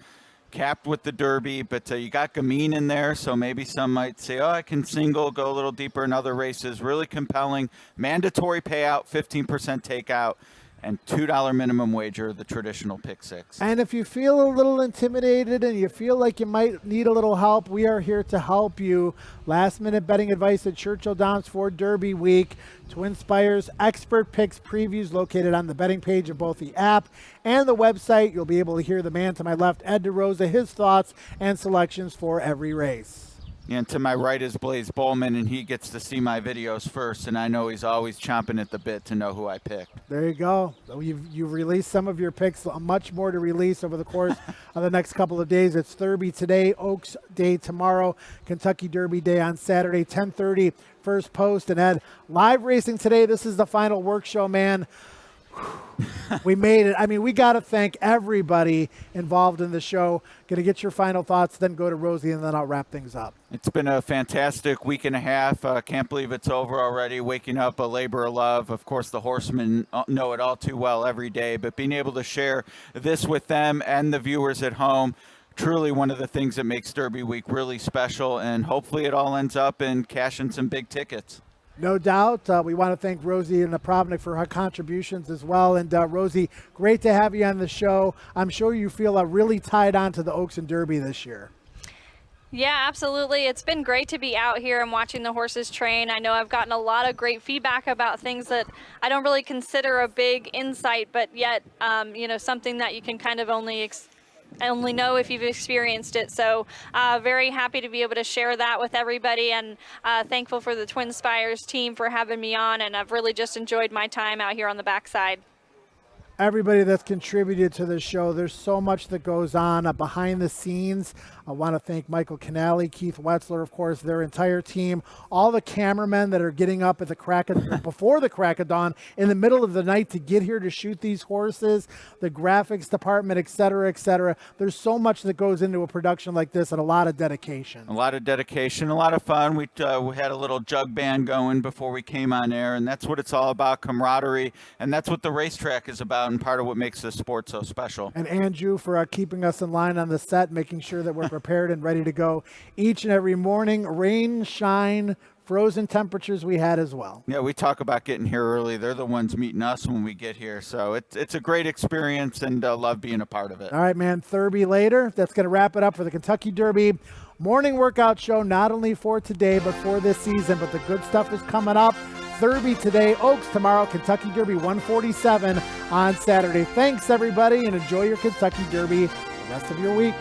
Capped with the Derby, but you got Gamine in there, so maybe some might say, I can single, go a little deeper in other races. Really compelling. Mandatory payout, 15% takeout, and $2 minimum wager, the traditional pick 6. And if you feel a little intimidated and you feel like you might need a little help, we are here to help you. Last-minute betting advice at Churchill Downs for Derby Week. Twin Spires expert picks previews located on the betting page of both the app and the website. You'll be able to hear the man to my left, Ed DeRosa, his thoughts and selections for every race. And to my right is Blaze Bowman, and he gets to see my videos first, and I know he's always chomping at the bit to know who I picked. There you go. You've released some of your picks, much more to release over the course of the next couple of days. It's Derby today, Oaks Day tomorrow, Kentucky Derby Day on Saturday, 10:30, first post. And Ed, live racing today. This is the final work show, man. We made it. I mean, we got to thank everybody involved in the show. Going to get your final thoughts, then go to Rosie, and then I'll wrap things up. It's been a fantastic week and a half. Can't believe it's over already. Waking up a labor of love. Of course, the horsemen know it all too well every day, but being able to share this with them and the viewers at home, truly one of the things that makes Derby Week really special, and hopefully it all ends up in cashing some big tickets. No doubt. We want to thank Rosie and Napravnik for her contributions as well. And Rosie, great to have you on the show. I'm sure you feel really tied on to the Oaks and Derby this year. Yeah, absolutely. It's been great to be out here and watching the horses train. I know I've gotten a lot of great feedback about things that I don't really consider a big insight, but yet, something that you can kind of only know if you've experienced it. So very happy to be able to share that with everybody, and thankful for the Twin Spires team for having me on, and I've really just enjoyed my time out here on the backside. Everybody that's contributed to the show, there's so much that goes on behind the scenes. I want to thank Michael Canali, Keith Wetzler, of course, their entire team, all the cameramen that are getting up at the before the crack of dawn in the middle of the night to get here to shoot these horses, the graphics department, et cetera, et cetera. There's so much that goes into a production like this, and a lot of dedication. A lot of dedication, a lot of fun. We had a little jug band going before we came on air, and that's what it's all about, camaraderie, and that's what the racetrack is about, and part of what makes this sport so special. And Andrew for keeping us in line on the set, making sure that we're prepared and ready to go each and every morning. Rain, shine, frozen temperatures we had as well. Yeah, we talk about getting here early. They're the ones meeting us when we get here. So it's a great experience, and love being a part of it. All right, man. Derby later. That's going to wrap it up for the Kentucky Derby morning workout show, not only for today, but for this season. But the good stuff is coming up. Derby today, Oaks tomorrow, Kentucky Derby 147 on Saturday. Thanks, everybody, and enjoy your Kentucky Derby the rest of your week.